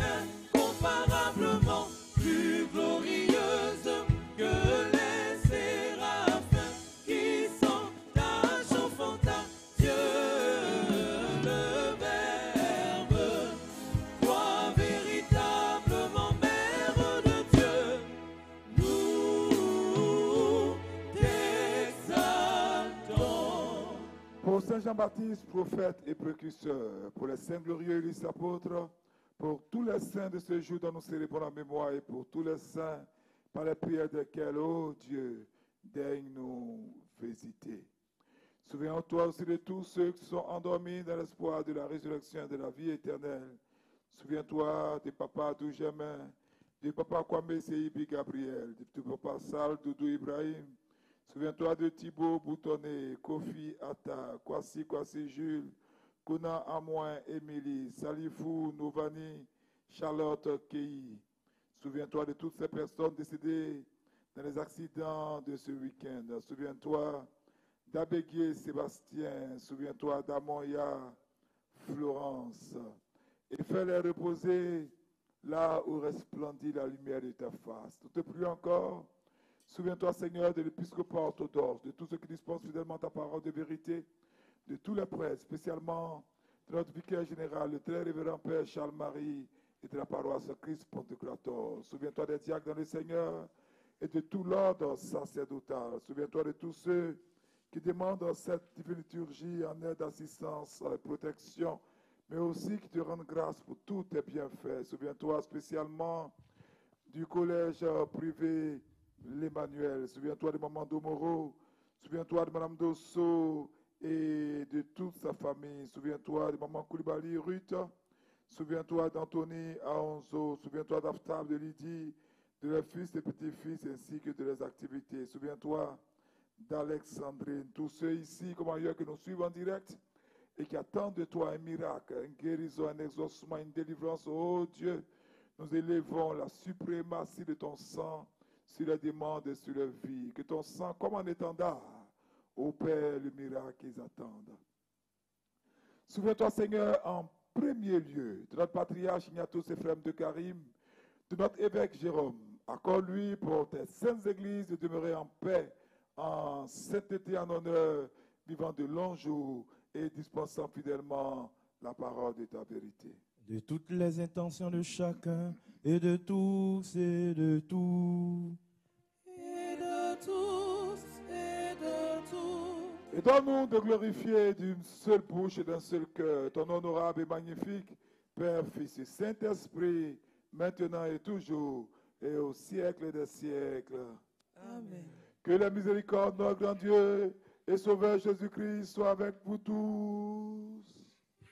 Speaker 3: incomparablement plus glorieuse que les séraphins qui sont à Dieu le Verbe, toi véritablement Mère de Dieu, nous t'exaltons.
Speaker 5: Pour Saint Jean-Baptiste, prophète et précurseur, pour les saints glorieux et les apôtres, pour tous les saints de ce jour dont nous célébrons la mémoire et pour tous les saints par les prières desquels, ô Dieu, daigne nous visiter. Souviens-toi aussi de tous ceux qui sont endormis dans l'espoir de la résurrection et de la vie éternelle. Souviens-toi de Papa Doujamin, de Papa Kwame Seibi Gabriel, de Papa Sal Doudou Ibrahim. Souviens-toi de Thibaut Boutonné, Kofi Atta, Kwasi Jules, Kuna Amoin, Émilie, Salifou, Nouvani, Charlotte Kei. Souviens-toi de toutes ces personnes décédées dans les accidents de ce week-end. Souviens-toi d'Abéguier Sébastien. Souviens-toi d'Amoya Florence. Et fais-les reposer là où resplendit la lumière de ta face. Nous te prions encore. Souviens-toi, Seigneur, de l'épiscopat orthodoxe, de tous ceux qui dispensent fidèlement ta parole de vérité, de tous les prêtres, spécialement de notre vicaire général, le très révérend Père Charles-Marie et de la paroisse Christ Pontecrator. Souviens-toi des diacres dans le Seigneur et de tout l'ordre sacerdotal. Souviens-toi de tous ceux qui demandent cette divine liturgie en aide, assistance, protection, mais aussi qui te rendent grâce pour tous tes bienfaits. Souviens-toi spécialement du collège privé l'Emmanuel. Souviens-toi de Maman Domoro. Souviens-toi de Madame Dosso et de toute sa famille. Souviens-toi de Maman Koulibaly, Ruth. Souviens-toi d'Anthony Aonzo. Souviens-toi d'Aftab, de Lydie, de leurs fils et petits-fils, ainsi que de leurs activités. Souviens-toi d'Alexandrine. Tous ceux ici, comme ailleurs, que nous suivons en direct et qui attendent de toi un miracle, une guérison, un exaucement, une délivrance. Oh Dieu, nous élevons la suprématie de ton sang sur les demandes et sur les vies. Que ton sang, comme un étendard, opère le miracle qu'ils attendent. Souviens-toi, Seigneur, en premier lieu, de notre patriarche Ignatus Ephrem de Karim, de notre évêque Jérôme. Accorde-lui pour tes saintes églises de demeurer en paix, en sainteté, en honneur, vivant de longs jours et dispensant fidèlement la parole de ta vérité.
Speaker 4: De toutes les intentions de chacun et de tous et de tout.
Speaker 3: Et de tous et de tout.
Speaker 5: Et donne-nous de glorifier d'une seule bouche et d'un seul cœur ton honorable et magnifique Père, Fils et Saint-Esprit, maintenant et toujours, et au siècle des siècles.
Speaker 3: Amen.
Speaker 5: Que la miséricorde de notre grand Dieu et Sauveur Jésus-Christ soit avec vous tous.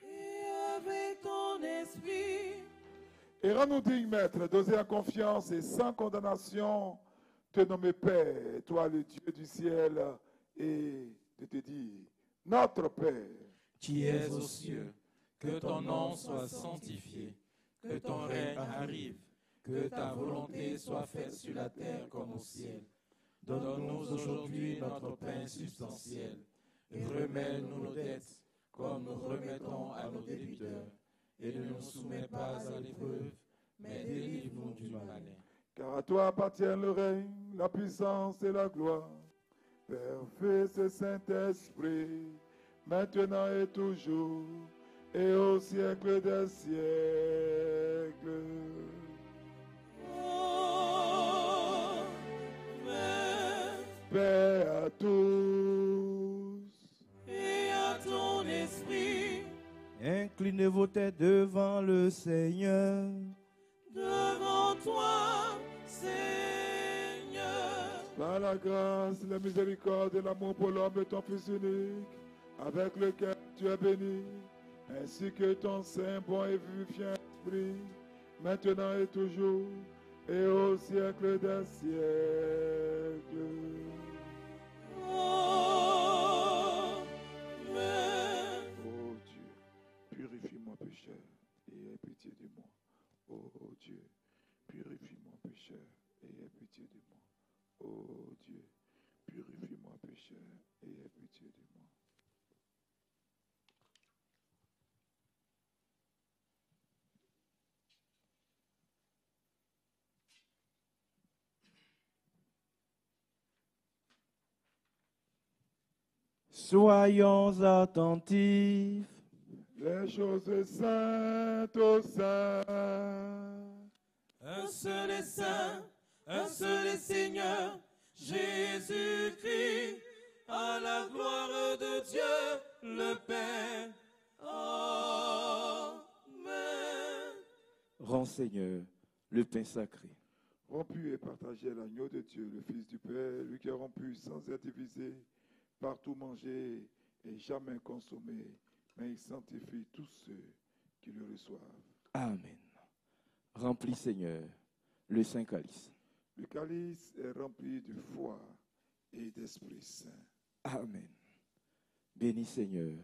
Speaker 3: Et avec ton esprit.
Speaker 5: Et rends-nous dignes, Maître, d'oser en confiance et sans condamnation te nommer Père, toi le Dieu du ciel, et de te dire, notre Père,
Speaker 6: qui es aux cieux, que ton nom soit sanctifié, que ton règne arrive, que ta volonté soit faite sur la terre comme au ciel. Donne-nous aujourd'hui notre pain substantiel, et remets-nous nos dettes, comme nous remettons à nos débiteurs, et ne nous soumets pas à l'épreuve, mais délivre-nous du mal.
Speaker 5: car à toi appartiennent le règne, la puissance et la gloire. Père, Fils et Saint-Esprit, maintenant et toujours, et au siècle des siècles.
Speaker 3: Amen.
Speaker 5: Paix à tous.
Speaker 3: Et à ton esprit,
Speaker 4: Inclinez vos têtes devant le Seigneur.
Speaker 3: devant toi, Seigneur.
Speaker 5: Par la grâce, la miséricorde et l'amour pour l'homme de ton Fils unique, avec lequel tu es béni, ainsi que ton saint, bon et vivifiant esprit, maintenant et toujours, et au siècle des siècles.
Speaker 3: Amen.
Speaker 5: Ô Dieu, purifie mon pécheur et aie pitié de moi. Ô Dieu, purifie mon pécheur et aie pitié de moi. Ô Dieu, purifie mon pécheur et aie pitié de moi.
Speaker 4: Soyons attentifs.
Speaker 5: Les choses saintes aux saints.
Speaker 3: Un seul est saint, un seul est Seigneur, Jésus-Christ, à la gloire de Dieu le Père. Amen.
Speaker 4: Rends, Seigneur, le pain sacré.
Speaker 5: Rompu et partagé l'agneau de Dieu, le Fils du Père, lui qui est rompu sans être divisé, partout mangé et jamais consommé, mais il sanctifie tous ceux qui le reçoivent.
Speaker 4: Amen. Remplis, Seigneur, le saint calice.
Speaker 5: Le calice est rempli de foi et d'Esprit Saint.
Speaker 4: Amen. Bénis, Seigneur,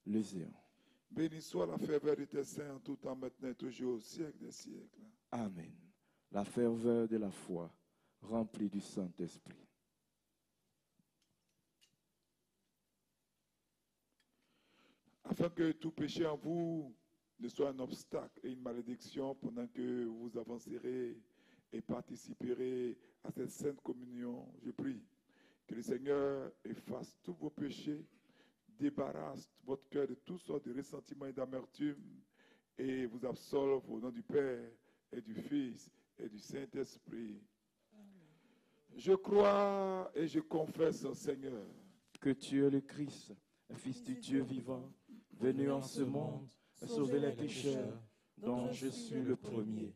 Speaker 4: le zéon.
Speaker 5: Béni soit la ferveur de tes saints en tout temps, maintenant et toujours, au siècle des siècles.
Speaker 4: Amen. La ferveur de la foi, remplie du Saint-Esprit.
Speaker 5: Afin que tout péché en vous ne soit un obstacle et une malédiction pendant que vous avancerez et participerez à cette sainte communion, je prie que le Seigneur efface tous vos péchés, débarrasse votre cœur de toutes sortes de ressentiments et d'amertume et vous absolve au nom du Père et du Fils et du Saint-Esprit. Je crois et je confesse au Seigneur
Speaker 4: Que tu es le Christ, le Fils du Dieu vivant, venu en ce monde, sauver les pécheurs, dont je suis le premier.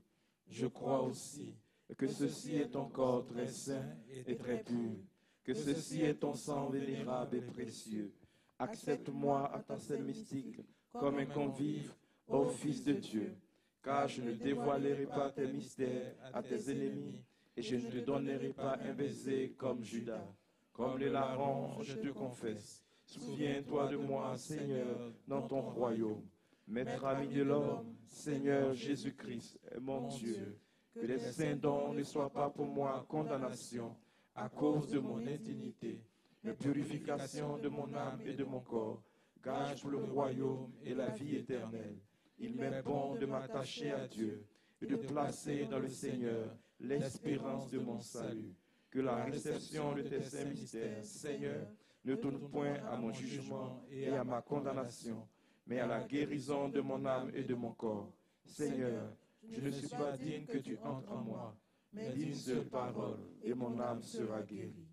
Speaker 4: Je crois aussi que ceci est ton corps très saint et très pur, que ceci est ton sang vénérable et précieux. Accepte-moi à ta scène mystique comme un convive au Fils de Dieu, car je ne dévoilerai pas tes mystères à tes ennemis, et je ne te donnerai pas un baiser comme Judas. Comme le larron, je te confesse. Souviens-toi de moi, Seigneur, dans ton royaume. Maître ami de l'homme, Seigneur Jésus-Christ, mon Dieu, que les saints dons ne soient pas pour moi condamnation à cause de mon indignité, mais purification de mon âme et de mon corps, gage pour le royaume et la vie éternelle. Il m'est bon de m'attacher à Dieu et de placer dans le Seigneur l'espérance de mon salut. Que la réception de tes saints mystères, Seigneur, ne tourne point à mon jugement et à ma condamnation, mais à la guérison de mon âme et de mon corps. Seigneur, je ne suis pas digne que tu entres en moi, mais dis une seule parole et mon âme sera guérie.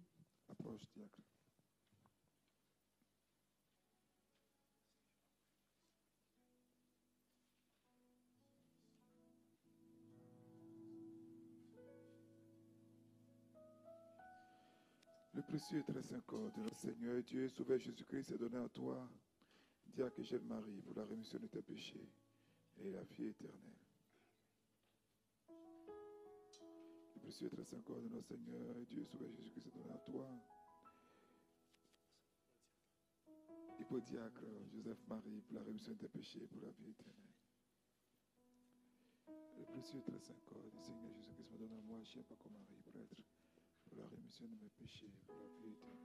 Speaker 5: Approche, diacre. Le précieux et très saint corps de notre Seigneur Dieu, Sauveur Jésus-Christ, est donné à toi, diacre Jeune Marie, pour la rémission de tes péchés et la vie éternelle. Le précieux et très saint corps de notre Seigneur Dieu, Sauveur Jésus-Christ, est donné à toi, hypodiacre Joseph Marie, pour la rémission de tes péchés et pour la vie éternelle. Le précieux et très saint corps du Seigneur Jésus-Christ me donne à moi, chien pas comme Marie, prêtre, pour la rémission de mes péchés, pour la vie éternelle.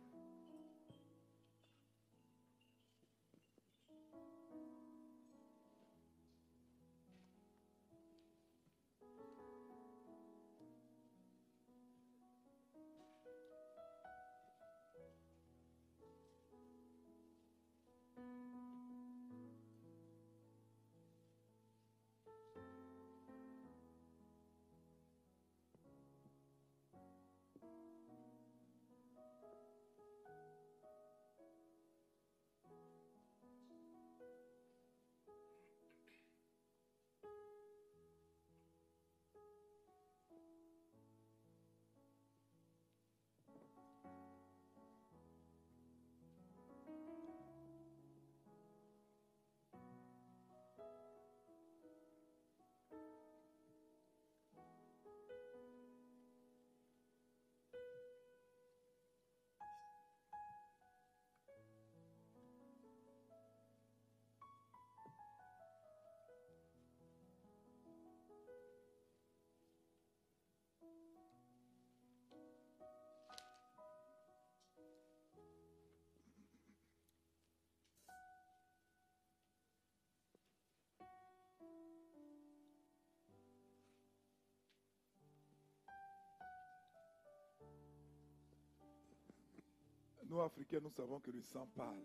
Speaker 5: Nous, Africains, nous savons que le sang parle.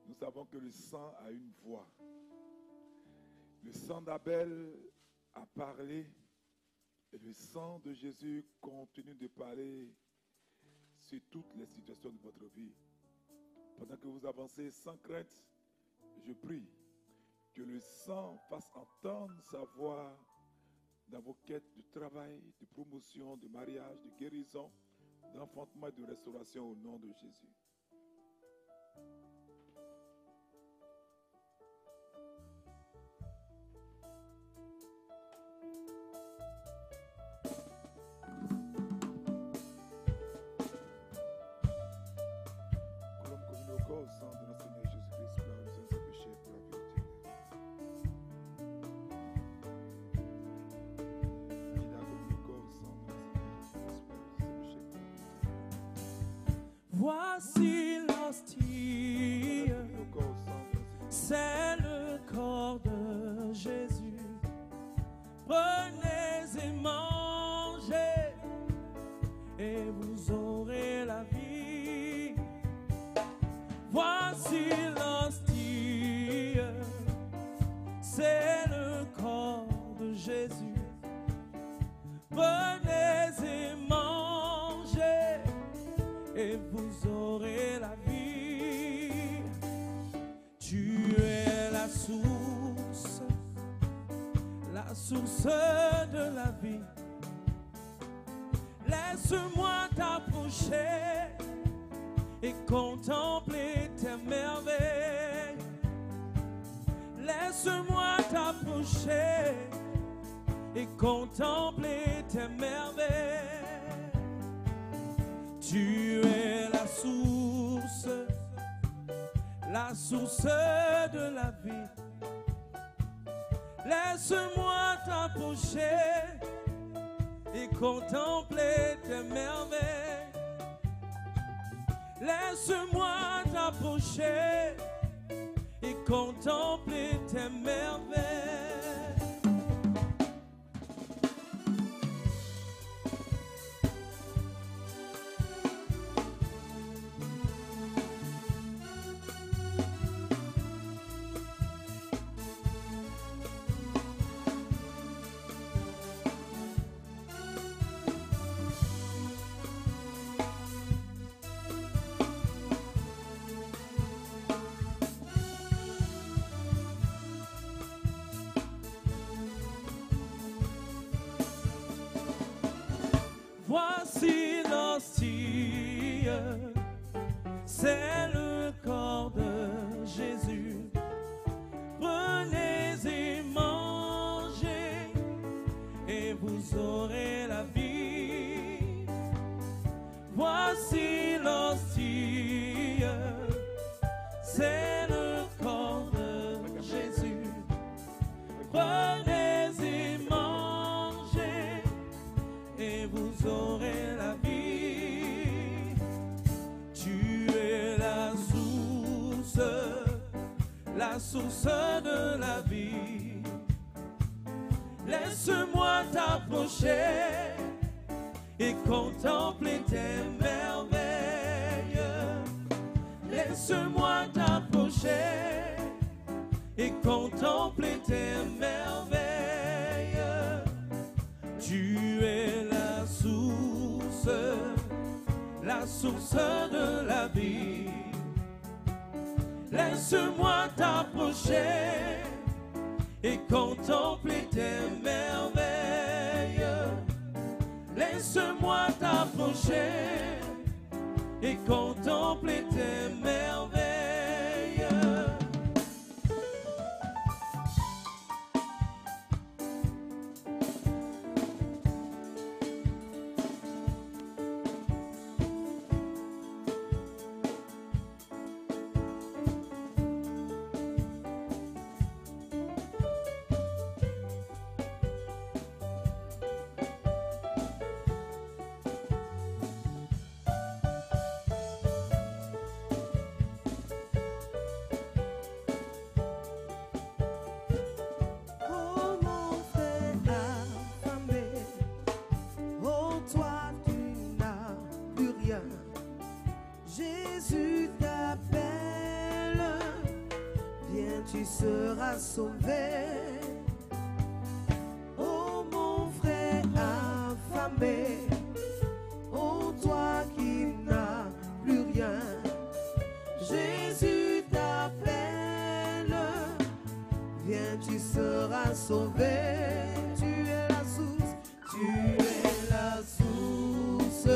Speaker 5: Nous savons que le sang a une voix. Le sang d'Abel a parlé et le sang de Jésus continue de parler sur toutes les situations de votre vie. Pendant que vous avancez sans crainte, je prie que le sang fasse entendre sa voix dans vos quêtes de travail, de promotion, de mariage, de guérison, d'enfantement et de restauration au nom de Jésus. Au sang de notre Seigneur Jésus-Christ, pour la rémission de ses péchés, pour la vie éternelle. Il a communiqué au sang de notre Seigneur Jésus-Christ, pour la rémission de ses péchés, pour la vie éternelle.
Speaker 3: Voici l'hostie, c'est le corps de Jésus. Prenez et mangez, et vous aurez la vie. Voici l'hostie, c'est le corps de Jésus. Prenez et mangez, et vous aurez la vie. Tu es la source de la vie. Laisse-moi t'approcher et contempler tes merveilles. Laisse-moi t'approcher et contempler tes merveilles. Tu es la source de la vie. Laisse-moi t'approcher et contempler tes merveilles. Laisse-moi t'approcher et contempler tes merveilles. Voici l'hostie, c'est le corps de Jésus. Prenez et mangez, et vous aurez la vie. Voici l'hostie, c'est le corps de Jésus. Prenez et mangez, et vous aurez la vie. Tu es la source de la vie. Laisse-moi t'approcher et contempler tes merveilles. Laisse-moi t'approcher et contempler tes merveilles. Tu es la source de la vie. Laisse-moi t'approcher et contempler tes merveilles. Laisse-moi t'approcher et contempler tes merveilles. sauver. Oh mon frère affamé, oh toi qui n'as plus rien, Jésus t'appelle, viens tu seras sauvé. Tu es la source, tu es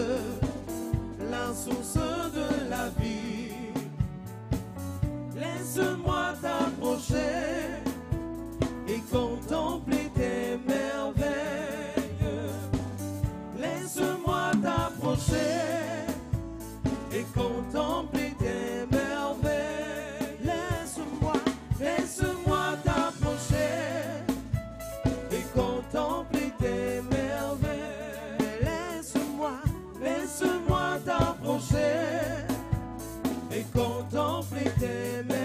Speaker 3: la source de la vie. Laisse-moi t'approcher et contempler tes merveilles. Laisse-moi t'approcher et contempler tes merveilles. Laisse-moi t'approcher et contempler tes merveilles. Laisse-moi t'approcher et contempler tes merveilles.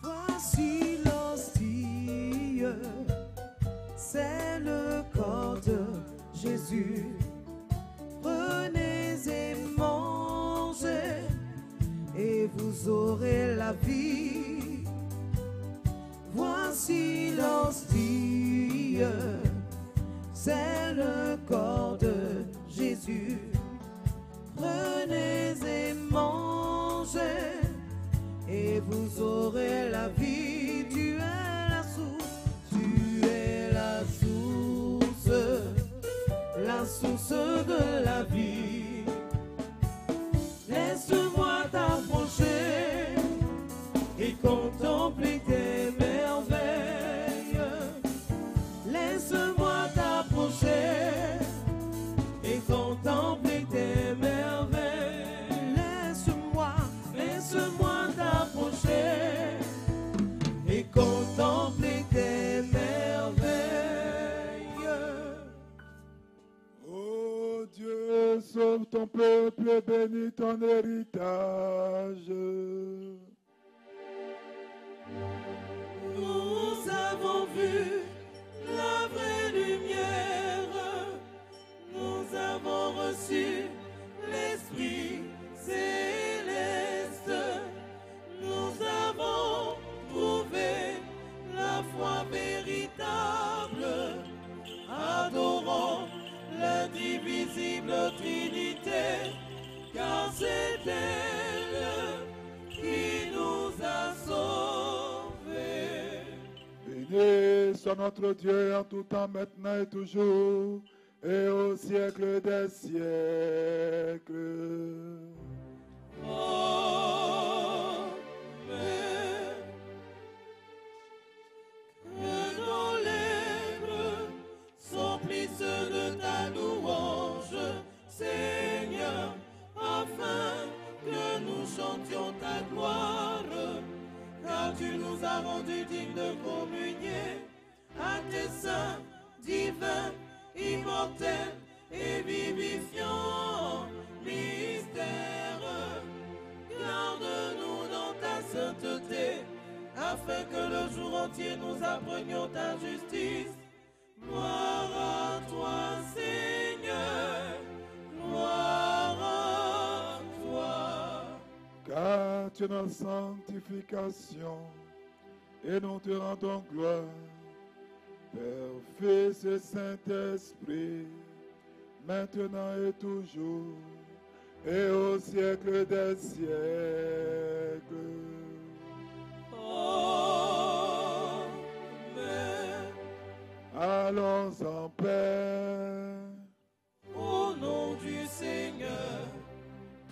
Speaker 3: Voici l'hostie, c'est le corps de Jésus. Prenez et mangez, et vous aurez la vie. Voici l'hostie, c'est le corps de Jésus. Prenez et mangez, et vous aurez la vie. Tu es la source de la vie. Laisse-moi t'approcher et contempler tes merveilles. Laisse-moi t'approcher et contempler tes merveilles. Laisse-moi t'approcher et contempler tes merveilles.
Speaker 5: Oh Dieu, sauve ton peuple et bénis ton héritage.
Speaker 3: Nous avons vu la vraie lumière, nous avons reçu l'Esprit céleste, nous avons trouvé la foi véritable, adorons l'indivisible Trinité, car c'est elle qui nous a sauvés.
Speaker 5: Béni soit notre Dieu en tout temps, maintenant et toujours, et au siècle des siècles.
Speaker 3: Amen. Que nos lèvres s'emplissent de ta louange, Seigneur, afin que nous chantions ta gloire, car tu nous as rendus dignes de communier à tes saints, divins, immortels et vivifiants mystères. Garde-nous dans ta sainteté, afin que le jour entier nous apprenions ta justice. Gloire à toi, Seigneur, gloire à toi.
Speaker 5: Car tu es notre sanctification, et nous te rendons gloire, Père, Fils et Saint-Esprit, maintenant et toujours, et au siècle des siècles.
Speaker 3: Amen.
Speaker 5: Allons en paix.
Speaker 3: Au nom du Seigneur,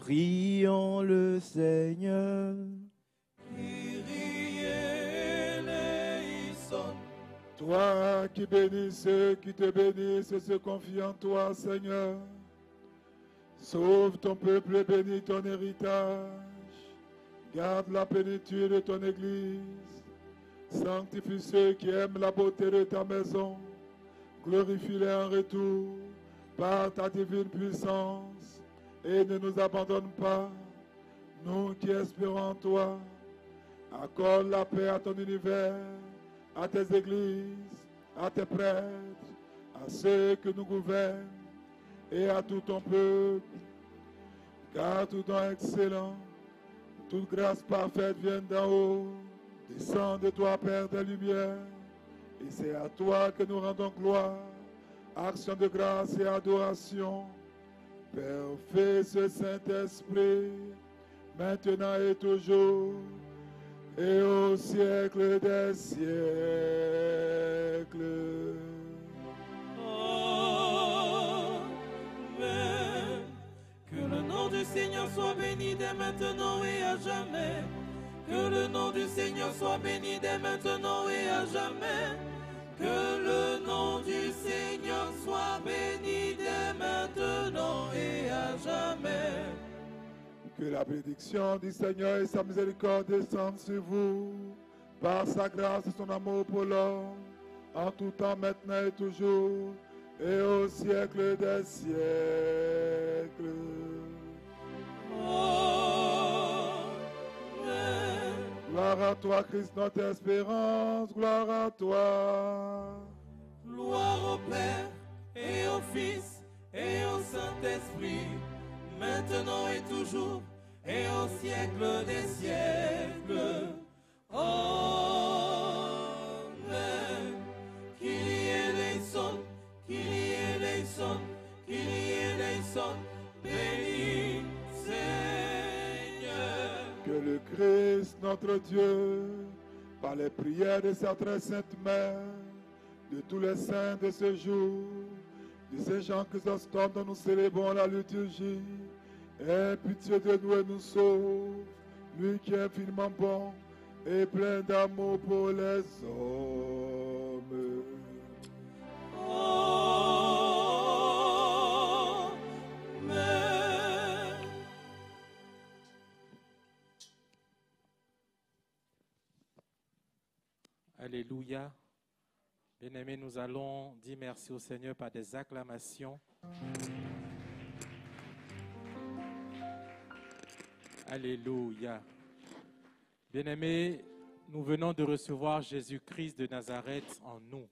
Speaker 4: Prions le Seigneur.
Speaker 3: Kyrie eleison.
Speaker 5: Toi qui bénis ceux qui te bénissent et se confient en toi, Seigneur, sauve ton peuple et bénis ton héritage. Garde la plénitude de ton Église. Sanctifie ceux qui aiment la beauté de ta maison. Glorifie-les en retour par ta divine puissance et ne nous abandonne pas, nous qui espérons en toi. Accorde la paix à ton univers, à tes églises, à tes prêtres, à ceux que nous gouvernent et à tout ton peuple. Car tout don excellent, toute grâce parfaite vient d'en haut, descend de toi, Père des Lumières, et c'est à toi que nous rendons gloire, action de grâce et adoration. Père, Fils et Saint-Esprit, maintenant et toujours, et au siècle des siècles.
Speaker 3: Amen. Que le nom du Seigneur soit béni dès maintenant et à jamais. Que le nom du Seigneur soit béni dès maintenant et à jamais. Que le nom du Seigneur soit béni dès maintenant et à jamais.
Speaker 5: Que la bénédiction du Seigneur et sa miséricorde descendent sur vous, par sa grâce et son amour pour l'homme, en tout temps, maintenant et toujours, et au siècle des siècles.
Speaker 3: Amen.
Speaker 5: Gloire à toi, Christ, notre espérance, gloire à toi.
Speaker 3: Gloire au Père et au Fils et au Saint-Esprit, maintenant et toujours, et au siècle des siècles. Amen. Kyrie eleison, Kyrie eleison, Kyrie eleison, béni Seigneur.
Speaker 5: Que le Christ, notre Dieu, par les prières de sa très sainte mère, de tous les saints de ce jour, de ces gens Chrysostome dont nous célébrons la liturgie, aie pitié de nous et nous sauve, lui qui est infiniment bon et plein d'amour pour les hommes.
Speaker 3: Amen.
Speaker 6: Alléluia. Bien-aimés, nous allons dire merci au Seigneur par des acclamations. Alléluia. Bien-aimés, nous venons de recevoir Jésus-Christ de Nazareth en nous.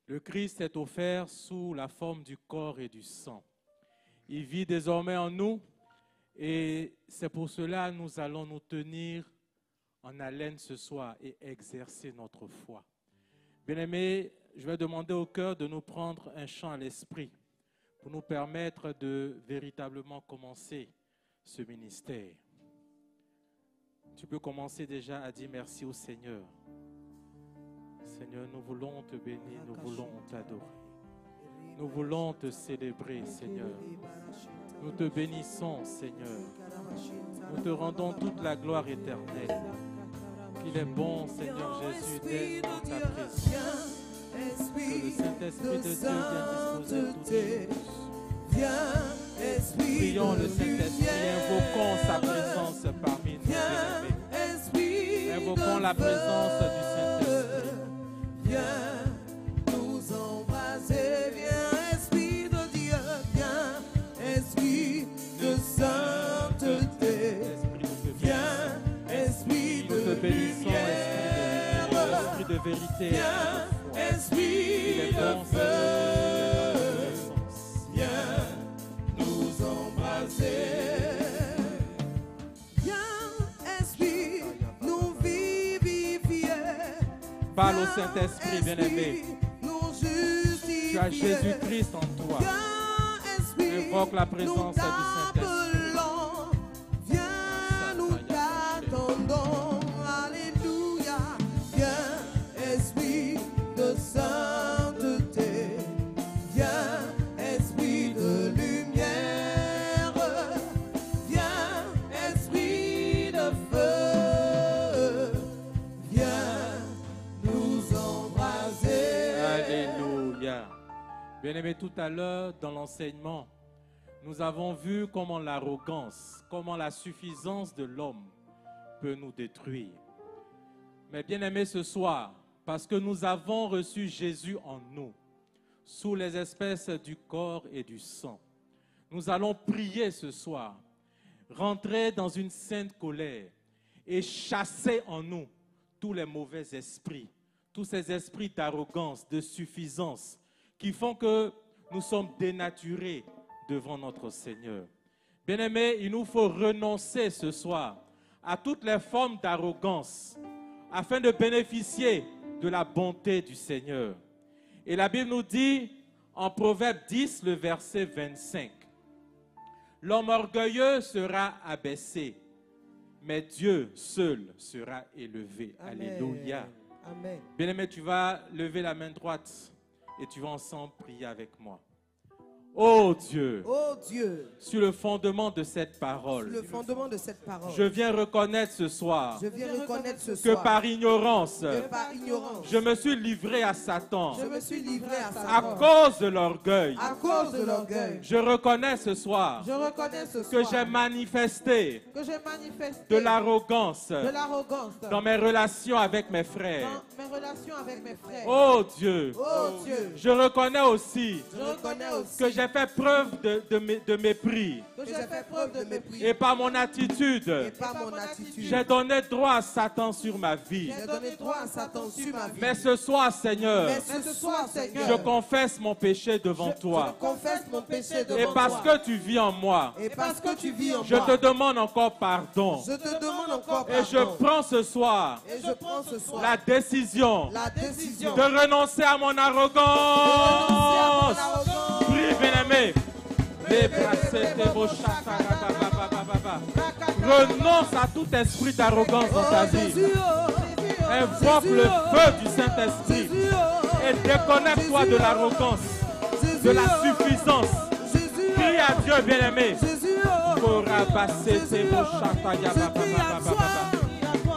Speaker 6: Le Christ est offert sous la forme du corps et du sang. Il vit désormais en nous et c'est pour cela que nous allons nous tenir en haleine ce soir et exercer notre foi. Bien-aimés, je vais demander au cœur de nous prendre un chant à l'esprit pour nous permettre de véritablement commencer ce ministère. Tu peux commencer déjà à dire merci au Seigneur. Seigneur, nous voulons te bénir, nous voulons t'adorer. Nous voulons te célébrer, Seigneur. Nous te bénissons, Seigneur. Nous te rendons toute la gloire éternelle. Qu'il est bon, Seigneur Jésus, d'être dans ta présence. Que le Saint-Esprit de Dieu vienne disposer toutes choses. Prions le Saint-Esprit, invoquons sa présence parmi nous, bien-aimés. Invoquons la présence du Saint-Esprit.
Speaker 3: Viens nous embraser, viens Esprit de Dieu, viens Esprit de sainteté, viens Esprit de lumière,
Speaker 6: Esprit de vérité,
Speaker 3: viens Esprit de feu, viens nous embraser.
Speaker 6: Parle au Saint-Esprit, bien-aimé. Tu as Jésus-Christ en toi. Invoque la présence du Saint-Esprit.
Speaker 3: Viens, nous t'attendons. Alléluia. Viens, Esprit de sainteté. Viens, Esprit de lumière. Viens, Esprit de feu.
Speaker 6: Alléluia. Bien-aimés, tout à l'heure, dans l'enseignement, nous avons vu comment l'arrogance, comment la suffisance de l'homme peut nous détruire. Mais bien-aimés, ce soir, parce que nous avons reçu Jésus en nous, sous les espèces du corps et du sang. Nous allons prier ce soir, rentrer dans une sainte colère et chasser en nous tous les mauvais esprits, tous ces esprits d'arrogance, de suffisance, qui font que nous sommes dénaturés devant notre Seigneur. Bien-aimés, il nous faut renoncer ce soir à toutes les formes d'arrogance afin de bénéficier de la bonté du Seigneur. Et la Bible nous dit en Proverbe 10, le verset 25, « L'homme orgueilleux sera abaissé, mais Dieu seul sera élevé. » Alléluia.
Speaker 7: Amen.
Speaker 6: Bien-aimé, tu vas lever la main droite et tu vas ensemble prier avec moi. Oh Dieu, sur le fondement de cette parole, je viens reconnaître ce soir que par ignorance, je me suis livré à Satan, à cause de l'orgueil. Je reconnais ce soir que j'ai manifesté de l'arrogance dans mes relations avec mes frères. Oh Dieu, je reconnais aussi que j'ai fait preuve de mépris. Et par mon attitude, j'ai donné droit à Satan sur ma vie. Mais ce soir, Seigneur, je confesse mon péché devant toi. Et parce que tu vis en moi, je te demande encore pardon. Et je prends ce soir la décision de renoncer à mon arrogance. Prie, bien-aimé. Renonce à tout esprit d'arrogance dans ta vie. Invoque le feu du Saint-Esprit et déconnecte-toi de l'arrogance, de la suffisance. Prie à Dieu, bien-aimé.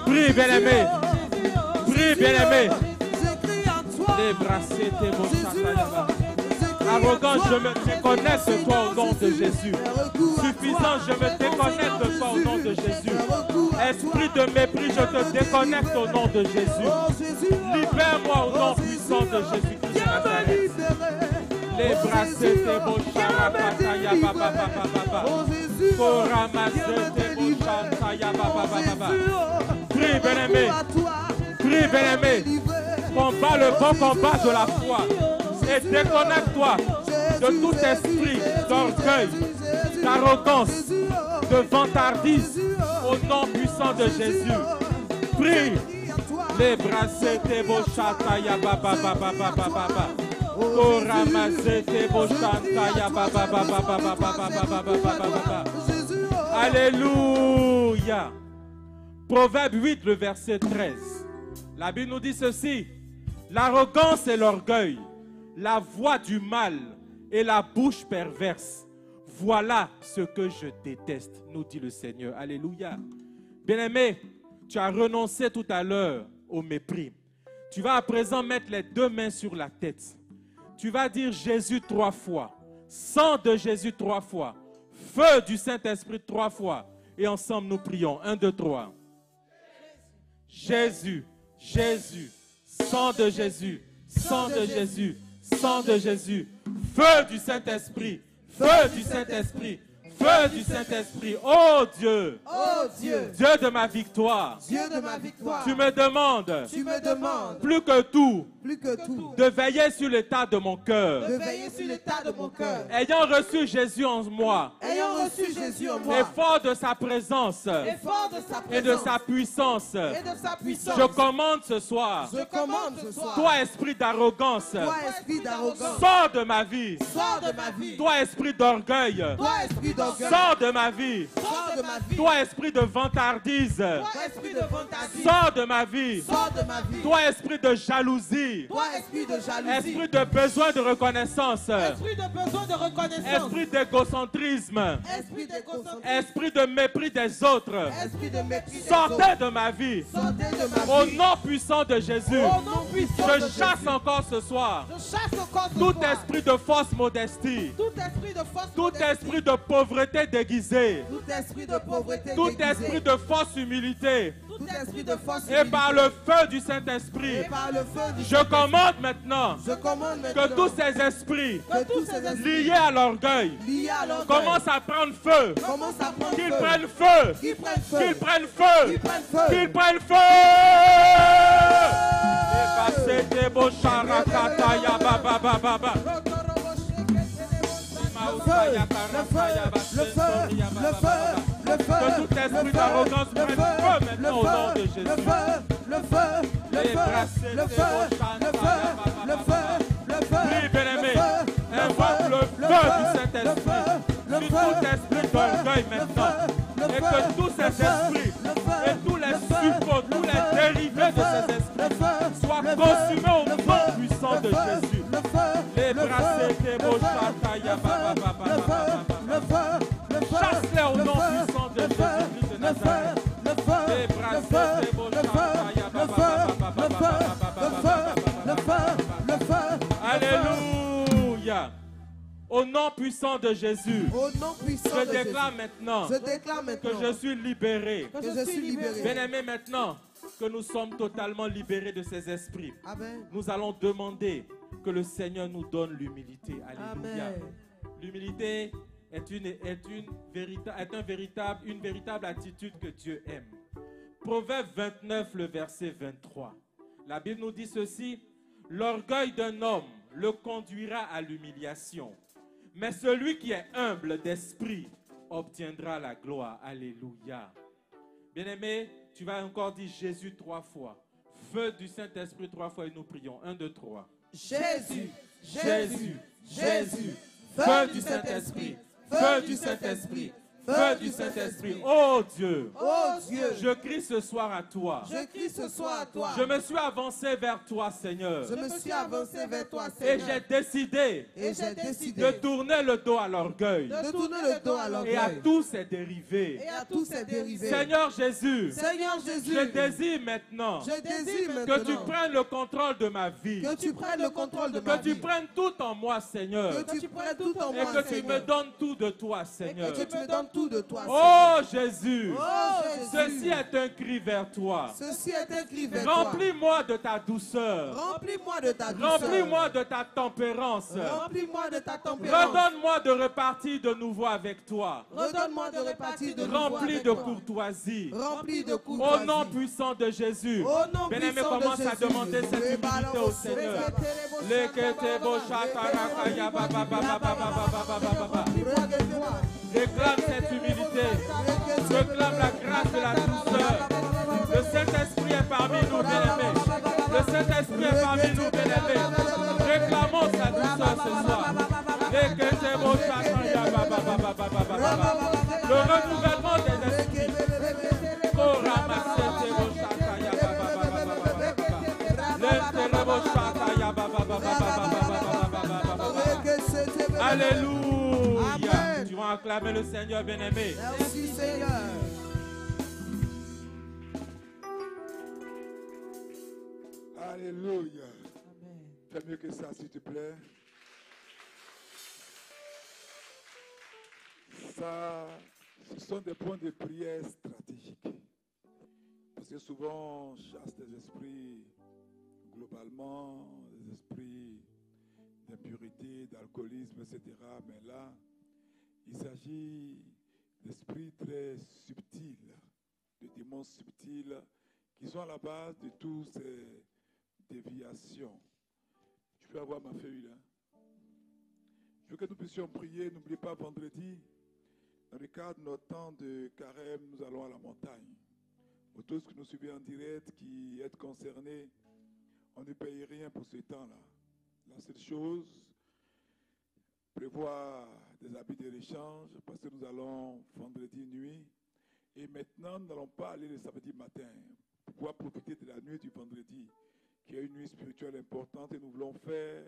Speaker 6: Prie, bien-aimé. Prie, bien-aimé. Arrogant, je me déconnecte de toi au nom de Jésus. Suffisant, je me déconnecte de toi au nom de Jésus. Esprit de mépris, je te déconnecte au nom de Jésus. Libère-moi au nom puissant de Jésus-Christ de Nazareth. Les bras c'était beau, charapataya, baba, baba, baba. Pour ramasser tes beaux charapataya, baba, baba, baba. Prie, bien-aimé. Prie, bien-aimé. Combat le bon combat de la foi. Et déconnecte-toi de tout esprit d'orgueil, d'arrogance, de vantardise au nom puissant de Jésus. Prie. Les bras c'était beau, charapataya, baba, baba, baba, baba. Alléluia. Proverbe 8, le verset 13. La Bible nous dit ceci: l'arrogance et l'orgueil, la voix du mal et la bouche perverse, voilà ce que je déteste, nous dit le Seigneur. Alléluia. Bien-aimé, tu as renoncé tout à l'heure au mépris. Tu vas à présent mettre les deux mains sur la tête. Tu vas dire Jésus 3 fois, sang de Jésus 3 fois, feu du Saint-Esprit 3 fois. Et ensemble nous prions. 1, 2, 3. Jésus, Jésus, sang de Jésus, sang de Jésus, sang de Jésus, feu du Saint-Esprit, feu du Saint-Esprit, feu du Saint-Esprit. Oh Dieu, Dieu de ma victoire, tu me demandes, plus que tout, de veiller sur l'état de mon cœur. Ayant reçu Jésus en moi, et fort de sa présence et de sa puissance, je commande ce soir, toi esprit d'arrogance, sors de ma vie. Toi esprit d'orgueil, sors de ma vie. Toi esprit de vantardise, sors de ma vie. Toi esprit de jalousie, esprit de besoin de reconnaissance, esprit d'égocentrisme, esprit de mépris des autres, sortez de ma vie. Au nom puissant de Jésus, je chasse encore ce soir tout esprit de fausse modestie, tout esprit de pauvreté déguisée,
Speaker 3: esprit de pauvreté
Speaker 6: tout
Speaker 3: déguisé,
Speaker 6: esprit de fausse humilité,
Speaker 3: tout esprit de fausse
Speaker 6: et par le
Speaker 3: humilité,
Speaker 6: feu du Saint-Esprit,
Speaker 3: et par le feu du
Speaker 6: je
Speaker 3: Saint-Esprit,
Speaker 6: commande maintenant
Speaker 3: je commande
Speaker 6: que
Speaker 3: maintenant
Speaker 6: tous ces esprits
Speaker 3: que tous ces esprits
Speaker 6: liés à l'orgueil
Speaker 3: liés à l'orgueil
Speaker 6: commencent à prendre feu,
Speaker 3: commencent à prendre
Speaker 6: qu'ils
Speaker 3: feu,
Speaker 6: prennent feu,
Speaker 3: qu'ils prennent feu,
Speaker 6: qu'ils prennent feu,
Speaker 3: qu'ils prennent feu,
Speaker 6: qu'ils prennent feu. Et passez beaux charakata ya baba baba baba. Que tout esprit d'arrogance prenne feu maintenant au nom de Jésus. Oui, bien-aimé, invoque le feu du Saint-Esprit sur tout esprit d'orgueil maintenant. Et que tous ces esprits et tous les suppôts, tous les dérivés de ces esprits soient consumés au nom puissant de Jésus. Les brassés des beaux chakaya baba baba baba. Chasse-les au nom puissant de Jésus-Christ de Nazareth. Les brassés des beaux chakaya baba baba baba. Alléluia. Au nom puissant de Jésus,
Speaker 3: au nom puissant
Speaker 6: je
Speaker 3: de
Speaker 6: déclare
Speaker 3: Jésus,
Speaker 6: maintenant
Speaker 3: je déclare maintenant
Speaker 6: que je suis libéré.
Speaker 3: que je suis libéré.
Speaker 6: Bien-aimé, maintenant que nous sommes totalement libérés de ces esprits,
Speaker 3: Amen.
Speaker 6: nous allons demander que le Seigneur nous donne l'humilité. Alléluia.
Speaker 3: Amen.
Speaker 6: L'humilité est une véritable attitude que Dieu aime. Proverbe 29, le verset 23. La Bible nous dit ceci: l'orgueil d'un homme le conduira à l'humiliation, mais celui qui est humble d'esprit obtiendra la gloire. Alléluia. Bien-aimé, tu vas encore dire Jésus 3 fois. Feu du Saint-Esprit 3 fois et nous prions. 1, 2, 3.
Speaker 3: Jésus,
Speaker 6: Jésus, Jésus,
Speaker 3: feu du Saint-Esprit,
Speaker 6: feu du Saint-Esprit, feu du Saint-Esprit. Oh Dieu,
Speaker 3: oh Dieu,
Speaker 6: je crie ce soir à toi.
Speaker 3: je crie ce soir à toi.
Speaker 6: Je me suis avancé vers toi, Seigneur.
Speaker 3: Je me suis avancé vers toi,
Speaker 6: Et
Speaker 3: Seigneur.
Speaker 6: j'ai décidé
Speaker 3: Et j'ai décidé
Speaker 6: de tourner le dos à l'orgueil
Speaker 3: de tourner le dos à
Speaker 6: et à
Speaker 3: l'orgueil
Speaker 6: tous ses dérivés.
Speaker 3: et à tous ses dérivés.
Speaker 6: Seigneur Jésus,
Speaker 3: Seigneur Jésus,
Speaker 6: je désire maintenant
Speaker 3: je désire
Speaker 6: que
Speaker 3: maintenant
Speaker 6: tu prennes le contrôle de ma vie.
Speaker 3: que tu prennes le contrôle de ma
Speaker 6: Que tu
Speaker 3: vie.
Speaker 6: prennes tout en moi, Seigneur.
Speaker 3: Que tu prennes tout en
Speaker 6: Et
Speaker 3: moi,
Speaker 6: que tu
Speaker 3: Seigneur.
Speaker 6: me donnes tout de toi,
Speaker 3: Et
Speaker 6: Seigneur.
Speaker 3: que tu me donnes tout de toi,
Speaker 6: Oh Jésus,
Speaker 3: Oh
Speaker 6: ceci
Speaker 3: Jésus,
Speaker 6: est un cri vers toi.
Speaker 3: ceci est écrit vers toi.
Speaker 6: Remplis-moi de ta douceur.
Speaker 3: Remplis-moi de ta douceur.
Speaker 6: Remplis-moi de ta tempérance.
Speaker 3: Remplis-moi de ta tempérance.
Speaker 6: Redonne-moi de repartir de nouveau avec toi.
Speaker 3: Redonne-moi de repartir de nouveau
Speaker 6: Rempli
Speaker 3: avec
Speaker 6: de
Speaker 3: toi.
Speaker 6: courtoisie.
Speaker 3: Rempli de
Speaker 6: Au
Speaker 3: courtoisie.
Speaker 6: nom puissant de Jésus.
Speaker 3: Au nom
Speaker 6: Bien-aimé,
Speaker 3: puissant de
Speaker 6: commence à
Speaker 3: Jésus.
Speaker 6: demander cette humilité au Seigneur. Leketebo shataraka ya ba ba ba ba ba ba ba ba ba ba. Réclame cette humilité. Réclame la grâce de la douceur. Le Saint-Esprit est parmi nous, bien-aimés. Le Saint-Esprit est parmi nous, bien-aimés. Réclamons sa douceur ce soir. Leketebo shataraka ba ba ba ba ba ba ba ba. Le renouvellement des esprits. Oh, ramassez-vous, shataraka ya ba ba ba ba ba ba ba. Leketebo shataraka ba ba ba ba ba ba ba ba ba ba. Alléluia.
Speaker 3: Amen.
Speaker 6: Tu vas acclamer le Seigneur, bien-aimé.
Speaker 3: Merci Seigneur.
Speaker 5: Alléluia.
Speaker 3: Amen.
Speaker 5: Fais mieux que ça, s'il te plaît. Ça, ce sont des points de prière stratégiques. Parce que souvent, on chasse des esprits globalement, des esprits d'impurité, d'alcoolisme, etc. Mais là, il s'agit d'esprits très subtils, de démons subtils, qui sont à la base de toutes ces déviations. Je peux avoir ma feuille là. Je veux que nous puissions prier. N'oubliez pas, vendredi, dans le cadre de notre temps de carême, nous allons à la montagne. Pour tous qui nous suivez en direct, qui êtes concernés, on ne paye rien pour ce temps-là. La seule chose, prévoir des habits de rechange, parce que nous allons vendredi nuit. Et maintenant, nous n'allons pas aller le samedi matin, pour pouvoir profiter de la nuit du vendredi, qui est une nuit spirituelle importante. Et nous voulons faire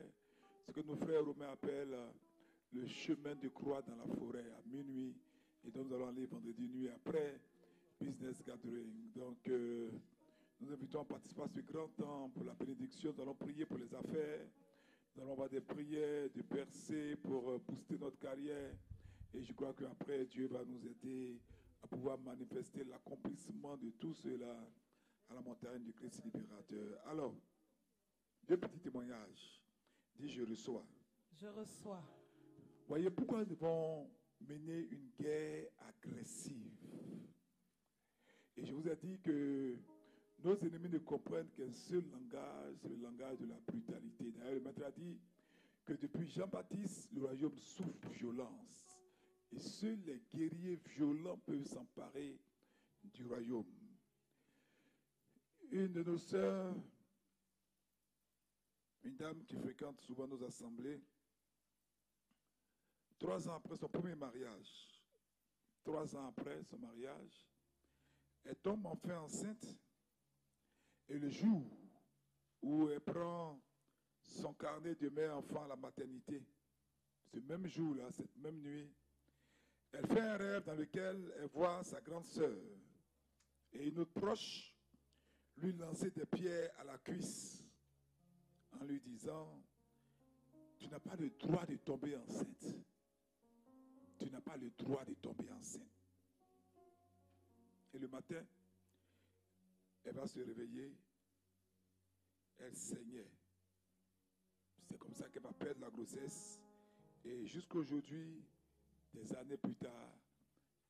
Speaker 5: ce que nos frères romains appellent le chemin de croix dans la forêt à minuit. Et donc, nous allons aller vendredi nuit après Business Gathering. Donc, nous invitons à participer à ce grand temps pour la bénédiction. Nous allons prier pour les affaires. Nous allons avoir des prières de percée pour booster notre carrière. Et je crois qu'après, Dieu va nous aider à pouvoir manifester l'accomplissement de tout cela à la montagne du Christ libérateur. Alors, 2 petits témoignages. Dis, je reçois.
Speaker 7: Je reçois.
Speaker 5: Voyez pourquoi nous devons mener une guerre agressive. Et je vous ai dit que nos ennemis ne comprennent qu'un seul langage, c'est le langage de la brutalité. D'ailleurs, le maître a dit que depuis Jean-Baptiste, le royaume souffre violence. Et seuls les guerriers violents peuvent s'emparer du royaume. Une de nos sœurs, une dame qui fréquente souvent nos assemblées, 3 ans après son premier mariage, 3 ans après son mariage, elle tombe enfin enceinte. Et le jour où elle prend son carnet de mère enfant à la maternité, ce même jour-là, cette même nuit, elle fait un rêve dans lequel elle voit sa grande sœur et une autre proche lui lancer des pierres à la cuisse en lui disant « Tu n'as pas le droit de tomber enceinte. Tu n'as pas le droit de tomber enceinte. » Et le matin, elle va se réveiller, elle saignait. C'est comme ça qu'elle va perdre la grossesse. Et jusqu'à aujourd'hui, des années plus tard,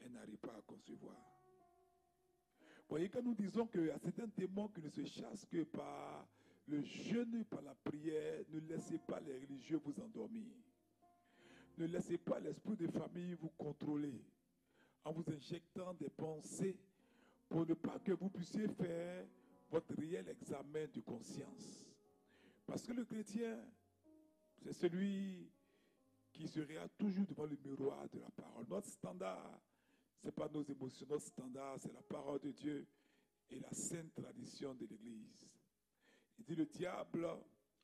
Speaker 5: elle n'arrive pas à concevoir. Vous voyez, quand nous disons qu'il y a certains démons qui ne se chassent que par le jeûne, par la prière, ne laissez pas les religieux vous endormir. Ne laissez pas l'esprit de famille vous contrôler en vous injectant des pensées pour ne pas que vous puissiez faire votre réel examen de conscience. Parce que le chrétien, c'est celui qui sera toujours devant le miroir de la parole. Notre standard, ce n'est pas nos émotions, notre standard, c'est la parole de Dieu et la sainte tradition de l'Église. Il dit, le diable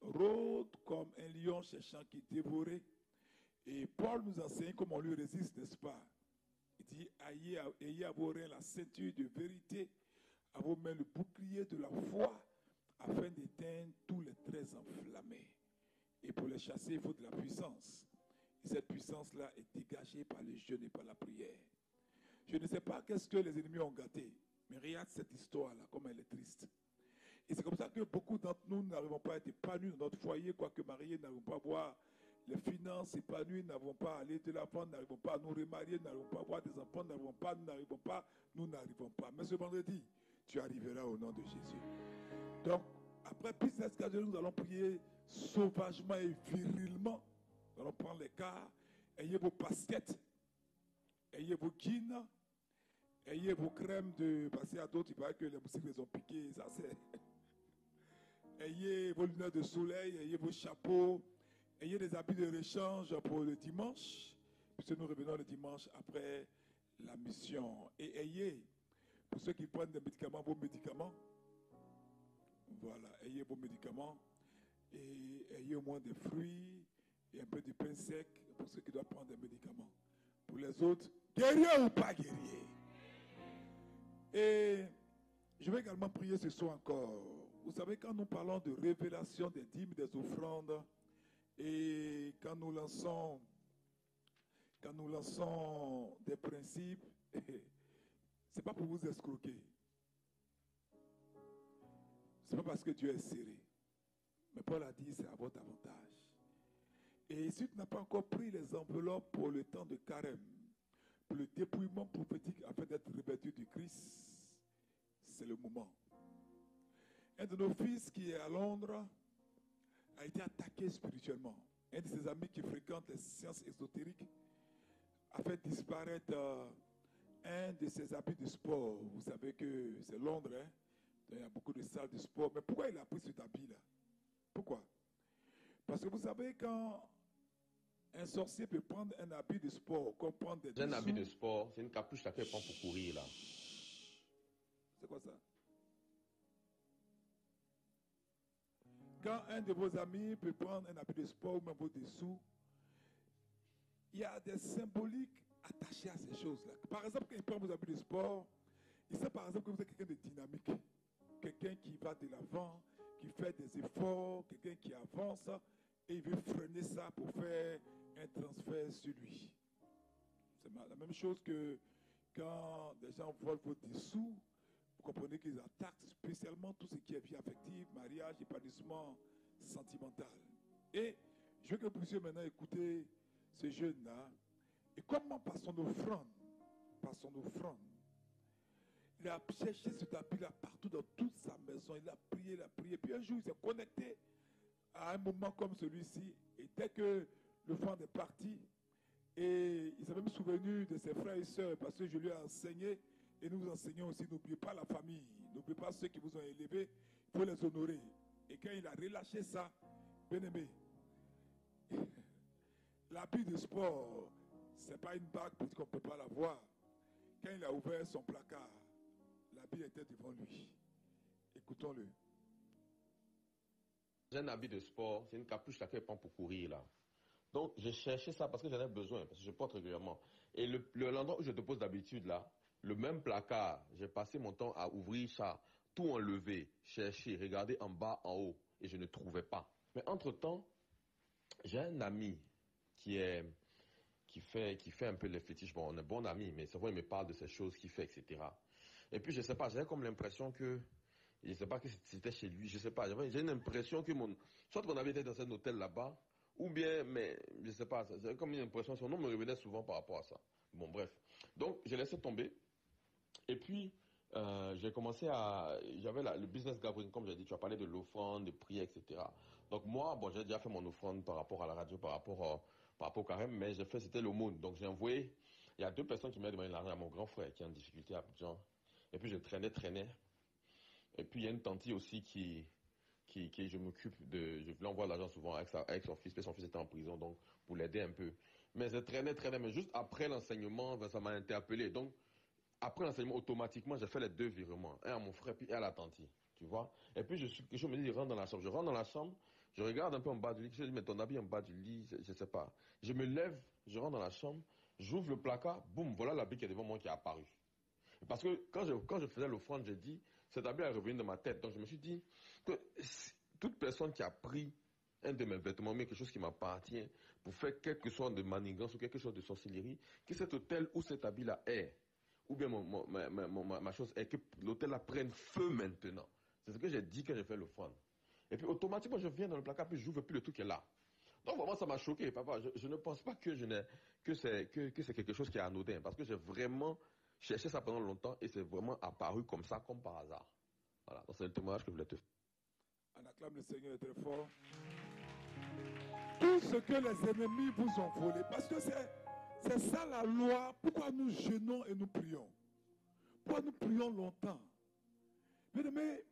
Speaker 5: rôde comme un lion cherchant qui dévorait. Et Paul nous enseigne comment on lui résiste, n'est-ce pas? Il dit, ayez à vos reins la ceinture de vérité, à vos mains le bouclier de la foi, afin d'éteindre tous les traits enflammés. Et pour les chasser, il faut de la puissance. Et cette puissance-là est dégagée par le jeûne et par la prière. Je ne sais pas qu'est-ce que les ennemis ont gâté, mais regarde cette histoire-là, comme elle est triste. Et c'est comme ça que beaucoup d'entre nous n'arrivons pas à être épanouis dans notre foyer, quoique mariés, n'arrivons pas à voir les finances épanouies, n'arrivons pas à aller de l'avant, n'arrivons pas à nous remarier, n'arrivons pas à avoir des enfants, nous n'arrivons pas. Mais ce vendredi, tu arriveras au nom de Jésus. Donc, après Business Gathering, nous allons prier sauvagement et virilement. Nous allons prendre les cas, ayez vos baskets, ayez vos jeans, ayez vos crèmes de... Parce qu'il y a d'autres, il paraît que les moustiques les ont piqués, ça c'est... Ayez vos lunettes de soleil, ayez vos chapeaux, ayez des habits de rechange pour le dimanche, puisque nous revenons le dimanche après la mission. Et ayez, pour ceux qui prennent des médicaments, vos médicaments. Voilà, ayez vos médicaments et ayez au moins des fruits et un peu de pain sec pour ceux qui doivent prendre des médicaments. Pour les autres, guerrier ou pas guerrier. Et je vais également prier ce soir encore. Vous savez, quand nous parlons de révélation des dîmes, des offrandes, et quand nous lançons des principes, ce n'est pas pour vous escroquer. Ce n'est pas parce que Dieu est serré. Mais Paul a dit, c'est à votre avantage. Et si tu n'as pas encore pris les enveloppes pour le temps de carême, pour le dépouillement prophétique afin d'être revêtu du Christ, c'est le moment. Un de nos fils qui est à Londres a été attaqué spirituellement. Un de ses amis qui fréquente les sciences ésotériques a fait disparaître un de ses habits de sport. Vous savez que c'est Londres, hein? Il y a beaucoup de salles de sport. Mais pourquoi il a pris cet habit-là? Pourquoi? Parce que vous savez, quand un sorcier peut prendre un habit de sport, comme prendre des dessous...
Speaker 2: Un habit de sport, c'est une capuche qu'elle prend pour courir, là.
Speaker 5: C'est quoi ça? Quand un de vos amis peut prendre un habit de sport ou même vos dessous, il y a des symboliques attachées à ces choses-là. Par exemple, quand il prend vos habits de sport, il sait par exemple que vous êtes quelqu'un de dynamique, quelqu'un qui va de l'avant, qui fait des efforts, quelqu'un qui avance, et il veut freiner ça pour faire un transfert sur lui. C'est la même chose que quand les gens volent vos dessous, vous comprenez qu'ils attaquent spécialement tout ce qui est vie affective, mariage, épanouissement sentimental. Et je veux que vous puissiez maintenant écouter ce jeune-là. Et comment par son offrande, il a cherché cet habit-là partout dans toute sa maison. Il a prié. Puis un jour, il s'est connecté à un moment comme celui-ci. Et dès que l'offrande est partie, et il s'est même souvenu de ses frères et sœurs parce que je lui ai enseigné. Et nous vous enseignons aussi, n'oubliez pas la famille. N'oubliez pas ceux qui vous ont élevés. Il faut les honorer. Et quand il a relâché ça, bien aimé, l'habit de sport, ce n'est pas une bague parce qu'on ne peut pas la voir. Quand il a ouvert son placard, l'habit était devant lui. Écoutons-le.
Speaker 7: J'ai un habit de sport, c'est une capuche là qu'elle prend pour courir là. Donc j'ai cherché ça parce que j'en ai besoin, parce que je porte régulièrement. Et l'endroit où je te pose d'habitude là, le même placard, j'ai passé mon temps à ouvrir ça, tout enlever, chercher, regarder en bas, en haut, et je ne trouvais pas. Mais entre-temps, j'ai un ami qui fait un peu les fétiches. Bon, on est bon amis, mais c'est vrai, il me parle de ces choses qu'il fait, etc. Et puis, je sais pas, j'avais comme l'impression que, je sais pas que c'était chez lui, je sais pas, j'ai une impression que soit qu'on avait été dans un hôtel là-bas, ou bien, mais, je sais pas, j'avais comme une impression, son nom me revenait souvent par rapport à ça. Bon, bref. Donc, j'ai laissé tomber. Et puis, j'ai commencé j'avais le business gathering, comme j'ai dit, tu as parlé de l'offrande, de prière, etc. Donc moi, bon, j'ai déjà fait mon offrande par rapport à la radio, par rapport au carême, mais c'était l'aumône. Donc j'ai envoyé, il y a 2 personnes qui m'ont demandé l'argent à mon grand frère qui est en difficulté à Abidjan. Et puis je traînais. Et puis il y a une tante aussi qui je m'occupe je voulais envoyer l'argent souvent avec son fils, mais son fils était en prison, donc pour l'aider un peu. Mais je traînais, mais juste après l'enseignement, ça m'a interpellé. Donc, après l'enseignement, automatiquement, j'ai fait les 2 virements. Un à mon frère, puis un à la tante. Tu vois? Et puis, je me dis, je rentre dans la chambre. Je rentre dans la chambre, je regarde un peu en bas du lit. Je dis, mais ton habit en bas du lit, je sais pas. Je me lève, je rentre dans la chambre, j'ouvre le placard, boum, voilà l'habit qui est devant moi qui est apparu. Parce que quand je faisais l'offrande, j'ai dit, cet habit est revenu dans ma tête. Donc, je me suis dit que toute personne qui a pris un de mes vêtements, mais quelque chose qui m'appartient, pour faire quelque chose de manigance ou quelque chose de sorcellerie, que cet hôtel ou cet habit-là est, ou bien ma chose est que l'hôtel-là prenne feu maintenant. C'est ce que j'ai dit quand j'ai fait l'offrande. Et puis automatiquement, je viens dans le placard, puis j'ouvre, puis le truc est là. Donc vraiment, ça m'a choqué, papa. Je ne pense pas que c'est quelque chose qui est anodin, parce que j'ai vraiment cherché ça pendant longtemps, et c'est vraiment apparu comme ça, comme par hasard. Voilà, donc c'est le témoignage que je voulais te faire.
Speaker 5: On acclame le Seigneur très fort. Tout ce que les ennemis vous ont volé, parce que c'est ça la loi. Pourquoi nous jeûnons et nous prions? Pourquoi nous prions longtemps? Mais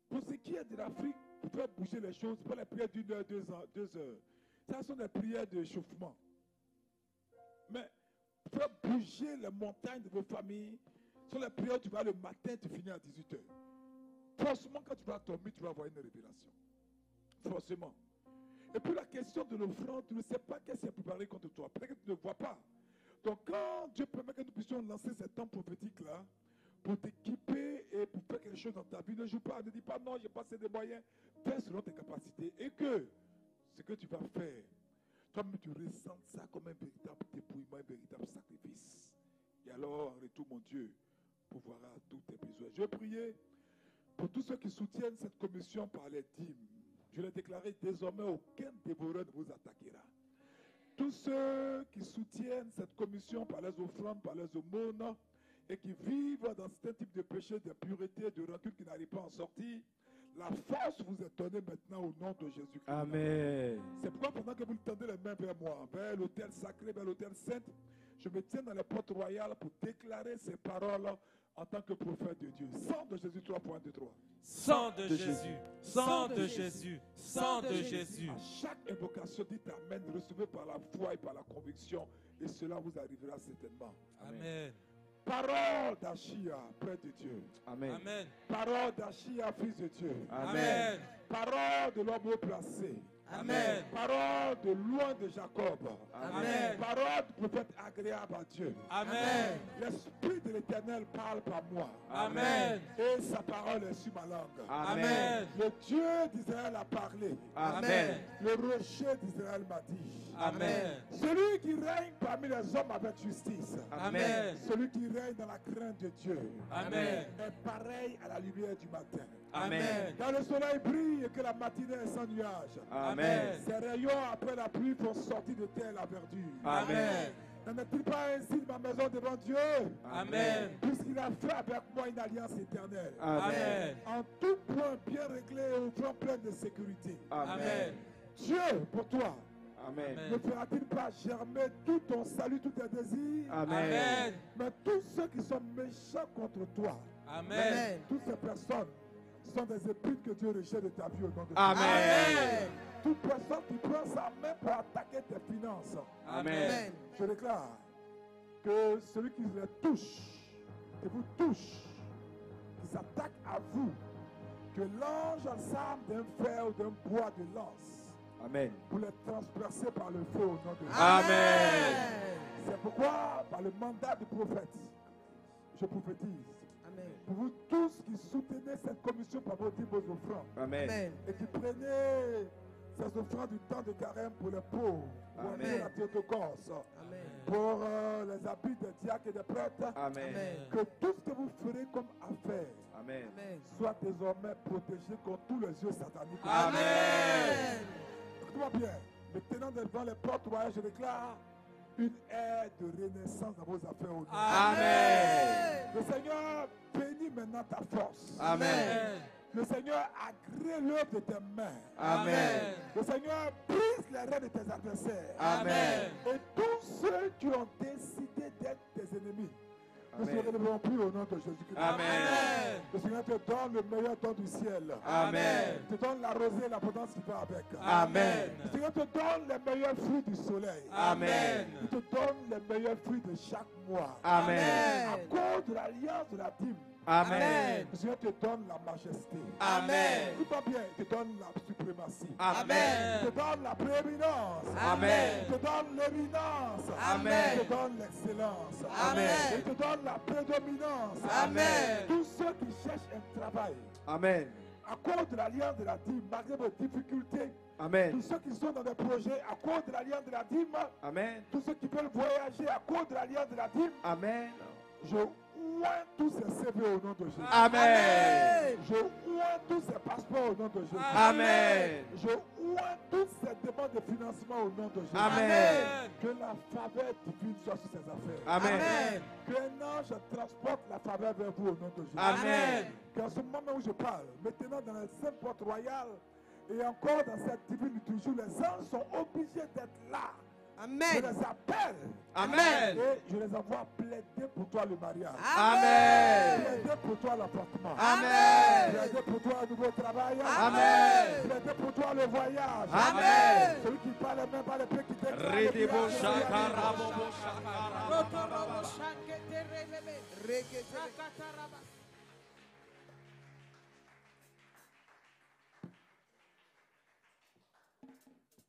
Speaker 5: pour ce qui est de l'Afrique, pour faire bouger les choses, ce n'est pas les prières d'1 heure, 2 heures. Ça sont des prières d'échauffement. Mais pour faire bouger les montagnes de vos familles, ce sont les prières où tu vas le matin, tu finis à 18h. Forcément, quand tu vas dormir, tu vas avoir une révélation. Forcément. Et puis la question de l'offrande, tu ne sais pas qu'est-ce qui est préparé contre toi. Peut-être que tu ne vois pas. Donc quand Dieu permet que nous puissions lancer ce temps prophétique-là, pour t'équiper et pour faire quelque chose dans ta vie, ne joue pas, ne dis pas non, j'ai pas assez de moyens. Fais selon tes capacités. Et que ce que tu vas faire, toi-même tu ressens ça comme un véritable dépouillement, un véritable sacrifice. Et alors, en retour, mon Dieu, pourvoira à tous tes besoins. Je vais prier pour tous ceux qui soutiennent cette commission par les dîmes. Je l'ai déclaré, désormais, aucun dévoreur ne vous attaquera. Tous ceux qui soutiennent cette commission par les offrandes, par les aumônes, et qui vivent dans ce type de péché, de pureté, de rancune, qui n'arrivent pas à en sortir, la force vous est donnée maintenant au nom de Jésus-Christ.
Speaker 4: Amen.
Speaker 5: C'est pourquoi pendant que vous tendez les mains vers moi, vers l'autel sacré, vers l'autel saint, je me tiens dans les portes royales pour déclarer ces paroles en tant que prophète de Dieu. Sang de Jésus, 3.23.
Speaker 6: Sang de Jésus, sang de Jésus, sang de Jésus.
Speaker 5: À chaque invocation, dites Amen, recevez par la foi et par la conviction, et cela vous arrivera certainement.
Speaker 6: Amen.
Speaker 5: Parole d'Achia, près de Dieu.
Speaker 4: Amen.
Speaker 6: Amen.
Speaker 5: Parole d'Achia, fils de Dieu.
Speaker 4: Amen.
Speaker 5: Parole de l'homme haut placé.
Speaker 6: Amen.
Speaker 5: Parole de loin de Jacob.
Speaker 6: Amen.
Speaker 5: Parole du prophète agréable à Dieu.
Speaker 6: Amen.
Speaker 5: L'Esprit de l'Éternel parle par moi.
Speaker 6: Amen.
Speaker 5: Et sa parole est sur ma langue.
Speaker 6: Amen.
Speaker 5: Le Dieu d'Israël a parlé.
Speaker 6: Amen.
Speaker 5: Le rocher d'Israël m'a dit.
Speaker 6: Amen.
Speaker 5: Celui qui règne parmi les hommes avec justice.
Speaker 6: Amen.
Speaker 5: Celui qui règne dans la crainte de Dieu.
Speaker 6: Amen.
Speaker 5: Est pareil à la lumière du matin.
Speaker 6: Amen.
Speaker 5: Quand le soleil brille et que la matinée est sans nuage.
Speaker 6: Amen.
Speaker 5: Ses rayons après la pluie font sortir de terre la verdure.
Speaker 6: Amen.
Speaker 5: N'en est-il pas ainsi de ma maison devant Dieu?
Speaker 6: Amen.
Speaker 5: Puisqu'il a fait avec moi une alliance éternelle.
Speaker 6: Amen.
Speaker 5: En tout point bien réglé et au plan plein de sécurité.
Speaker 6: Amen.
Speaker 5: Dieu, pour toi,
Speaker 6: Amen.
Speaker 5: ne fera-t-il pas germer tout ton salut, tous tes désirs?
Speaker 6: Amen.
Speaker 5: Mais tous ceux qui sont méchants contre toi,
Speaker 6: Amen.
Speaker 5: toutes ces personnes sont des épines que Dieu rejette de ta vie au nom de Jésus.
Speaker 6: Amen.
Speaker 5: Toute personne qui prend sa main pour attaquer tes finances,
Speaker 6: Amen.
Speaker 5: je déclare que celui qui les touche, qui vous touche, qui s'attaque à vous, que l'ange ensemble d'un fer ou d'un bois de lance,
Speaker 4: Amen.
Speaker 5: pour les transpercer par le feu au nom de Jésus.
Speaker 6: Amen.
Speaker 5: C'est pourquoi, par le mandat du prophète, je prophétise. Pour vous tous qui soutenez cette commission par vos dîmes, vos offrandes,
Speaker 4: Amen.
Speaker 5: et qui prenez ces offrandes du temps de carême pour les pauvres, pour
Speaker 4: Amen.
Speaker 5: la Théotokos, pour les habits des diacres et des prêtres,
Speaker 4: Amen.
Speaker 5: que tout ce que vous ferez comme affaire
Speaker 4: Amen.
Speaker 5: soit désormais protégé contre tous les yeux sataniques.
Speaker 6: Amen.
Speaker 5: Écoutez-moi bien, maintenant devant les portes royales, je déclare une ère de renaissance dans vos affaires au nom.
Speaker 6: Amen.
Speaker 5: Le Seigneur bénit maintenant ta force.
Speaker 6: Amen.
Speaker 5: Le Seigneur agrée l'œuvre de tes mains.
Speaker 6: Amen.
Speaker 5: Le Seigneur brise les rêves de tes adversaires.
Speaker 6: Amen.
Speaker 5: Et tous ceux qui ont décidé d'être tes ennemis ne se
Speaker 4: Amen.
Speaker 5: relèveront plus au nom de Jésus-Christ.
Speaker 6: Amen.
Speaker 5: Le Seigneur te donne le meilleur don du ciel.
Speaker 6: Amen.
Speaker 5: Il te donne la rosée et l'abondance qui va avec.
Speaker 6: Amen.
Speaker 5: Le Seigneur te donne les meilleurs fruits du soleil.
Speaker 6: Amen.
Speaker 5: Il te donne les meilleurs fruits de chaque mois.
Speaker 6: Amen.
Speaker 5: À cause de l'alliance de la dîme,
Speaker 6: Amen.
Speaker 5: le Seigneur te donne la majesté.
Speaker 6: Amen.
Speaker 5: Écoute-moi bien, il te donne la suprématie.
Speaker 6: Amen.
Speaker 5: Il te donne la prééminence.
Speaker 6: Amen.
Speaker 5: Il te donne l'éminence.
Speaker 6: Amen.
Speaker 5: Il te donne l'excellence.
Speaker 6: Amen.
Speaker 5: Il te donne la prédominance.
Speaker 6: Amen.
Speaker 5: Tous ceux qui cherchent un travail,
Speaker 4: Amen.
Speaker 5: à cause de l'alliance de la dîme, malgré vos difficultés,
Speaker 4: Amen.
Speaker 5: tous ceux qui sont dans des projets à cause de l'alliance de la dîme,
Speaker 4: Amen.
Speaker 5: tous ceux qui veulent voyager à cause de l'alliance de la dîme,
Speaker 4: Amen.
Speaker 5: je oins tous ces CV au nom de Jésus.
Speaker 4: Amen.
Speaker 5: Je oins tous ces passeports au nom de Jésus.
Speaker 4: Amen.
Speaker 5: Je oins toutes ces demandes de financement au nom de Jésus.
Speaker 4: Amen.
Speaker 5: Que la faveur divine soit sur ces affaires.
Speaker 4: Amen.
Speaker 5: Qu'un ange transporte la faveur vers vous au nom de Jésus.
Speaker 4: Amen.
Speaker 5: Qu'en ce moment où je parle, maintenant dans les 5 portes royales et encore dans cette divine liturgie, les anges sont obligés d'être là. Je
Speaker 8: Amen.
Speaker 5: les appelle.
Speaker 6: Amen.
Speaker 5: Et je les envoie plaider pour toi le mariage.
Speaker 6: Amen.
Speaker 5: Plaider pour toi l'appartement.
Speaker 6: Amen.
Speaker 5: Plaider pour toi un nouveau travail.
Speaker 6: Amen.
Speaker 5: Plaider pour toi le voyage.
Speaker 6: Amen.
Speaker 5: Celui qui parle même pas les pieds qui déclare.
Speaker 6: Redebo shakara bobo shakara.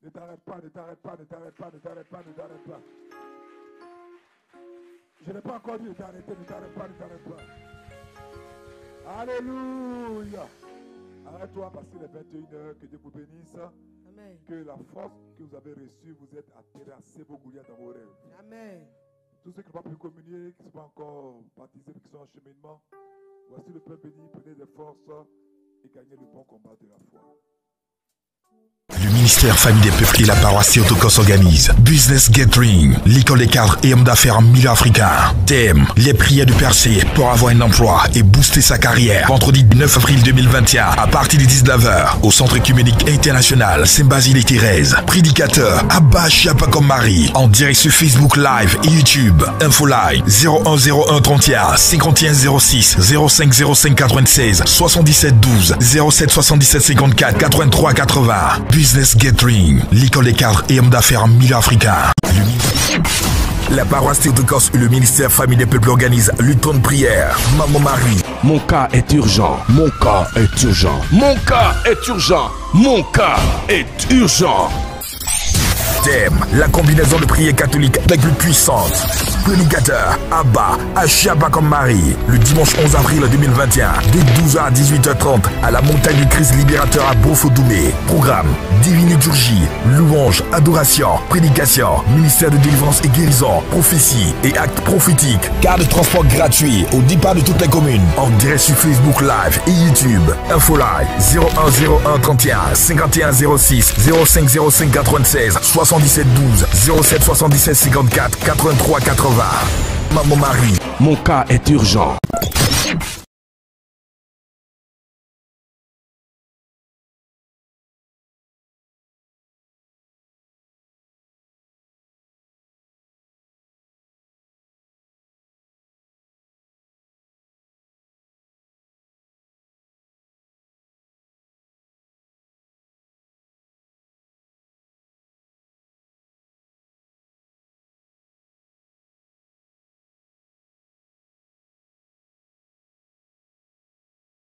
Speaker 5: Ne t'arrête pas, ne t'arrête pas, ne t'arrête pas, ne t'arrête pas, ne t'arrête pas. Je n'ai pas encore dit de t'arrêter, ne t'arrête pas, ne t'arrête pas. Alléluia. Arrête-toi parce qu'il est 21h, que Dieu vous bénisse.
Speaker 8: Amen.
Speaker 5: Que la force que vous avez reçue vous êtes à terrasser vos Goliaths dans vos rêves.
Speaker 8: Amen.
Speaker 5: Tous ceux qui n'ont pas pu communier, qui ne sont pas encore baptisés, qui sont en cheminement, voici le Père béni, prenez des forces et gagnez le bon combat de la foi.
Speaker 1: Le ministère Famille des Peuples et la paroisse Théotokos organise Business Gathering, l'école des cadres et hommes d'affaires en milieu africain. Thème, les prières de percée pour avoir un emploi et booster sa carrière. Vendredi 9 avril 2021 à partir de 19h au Centre Œcuménique International Saint-Basile-et-Thérèse. Prédicateur Abba Chiapakom Marie en direct sur Facebook Live et YouTube. Infoline 0101 31 51 06 05 05 96 77 12 07 77 54 83 80. Business Gathering, l'école des cadres et hommes d'affaires en milieu africain. La paroisse Théotokos et le ministère Famille des Peuples organisent le temps de prière. Maman Marie.
Speaker 2: Mon cas est urgent. Mon cas est urgent. Mon cas est urgent. Mon cas est urgent.
Speaker 1: Thème, la combinaison de prière catholique la plus puissante. Prédicateur, Abba, Achaba comme Marie. Le dimanche 11 avril 2021, dès 12h à 18h30, à la montagne du Christ libérateur à Beaufort-Doumé. Programme, divine liturgie, louange, adoration, prédication, ministère de délivrance et guérison, prophétie et actes prophétiques. Car de transport gratuit au départ de toutes les communes. En direct sur Facebook Live et YouTube. Info live 0101 31 51 06 05 05 96 77 12 07 77 54 83 80. Maman Marie.
Speaker 2: Mon cas est urgent.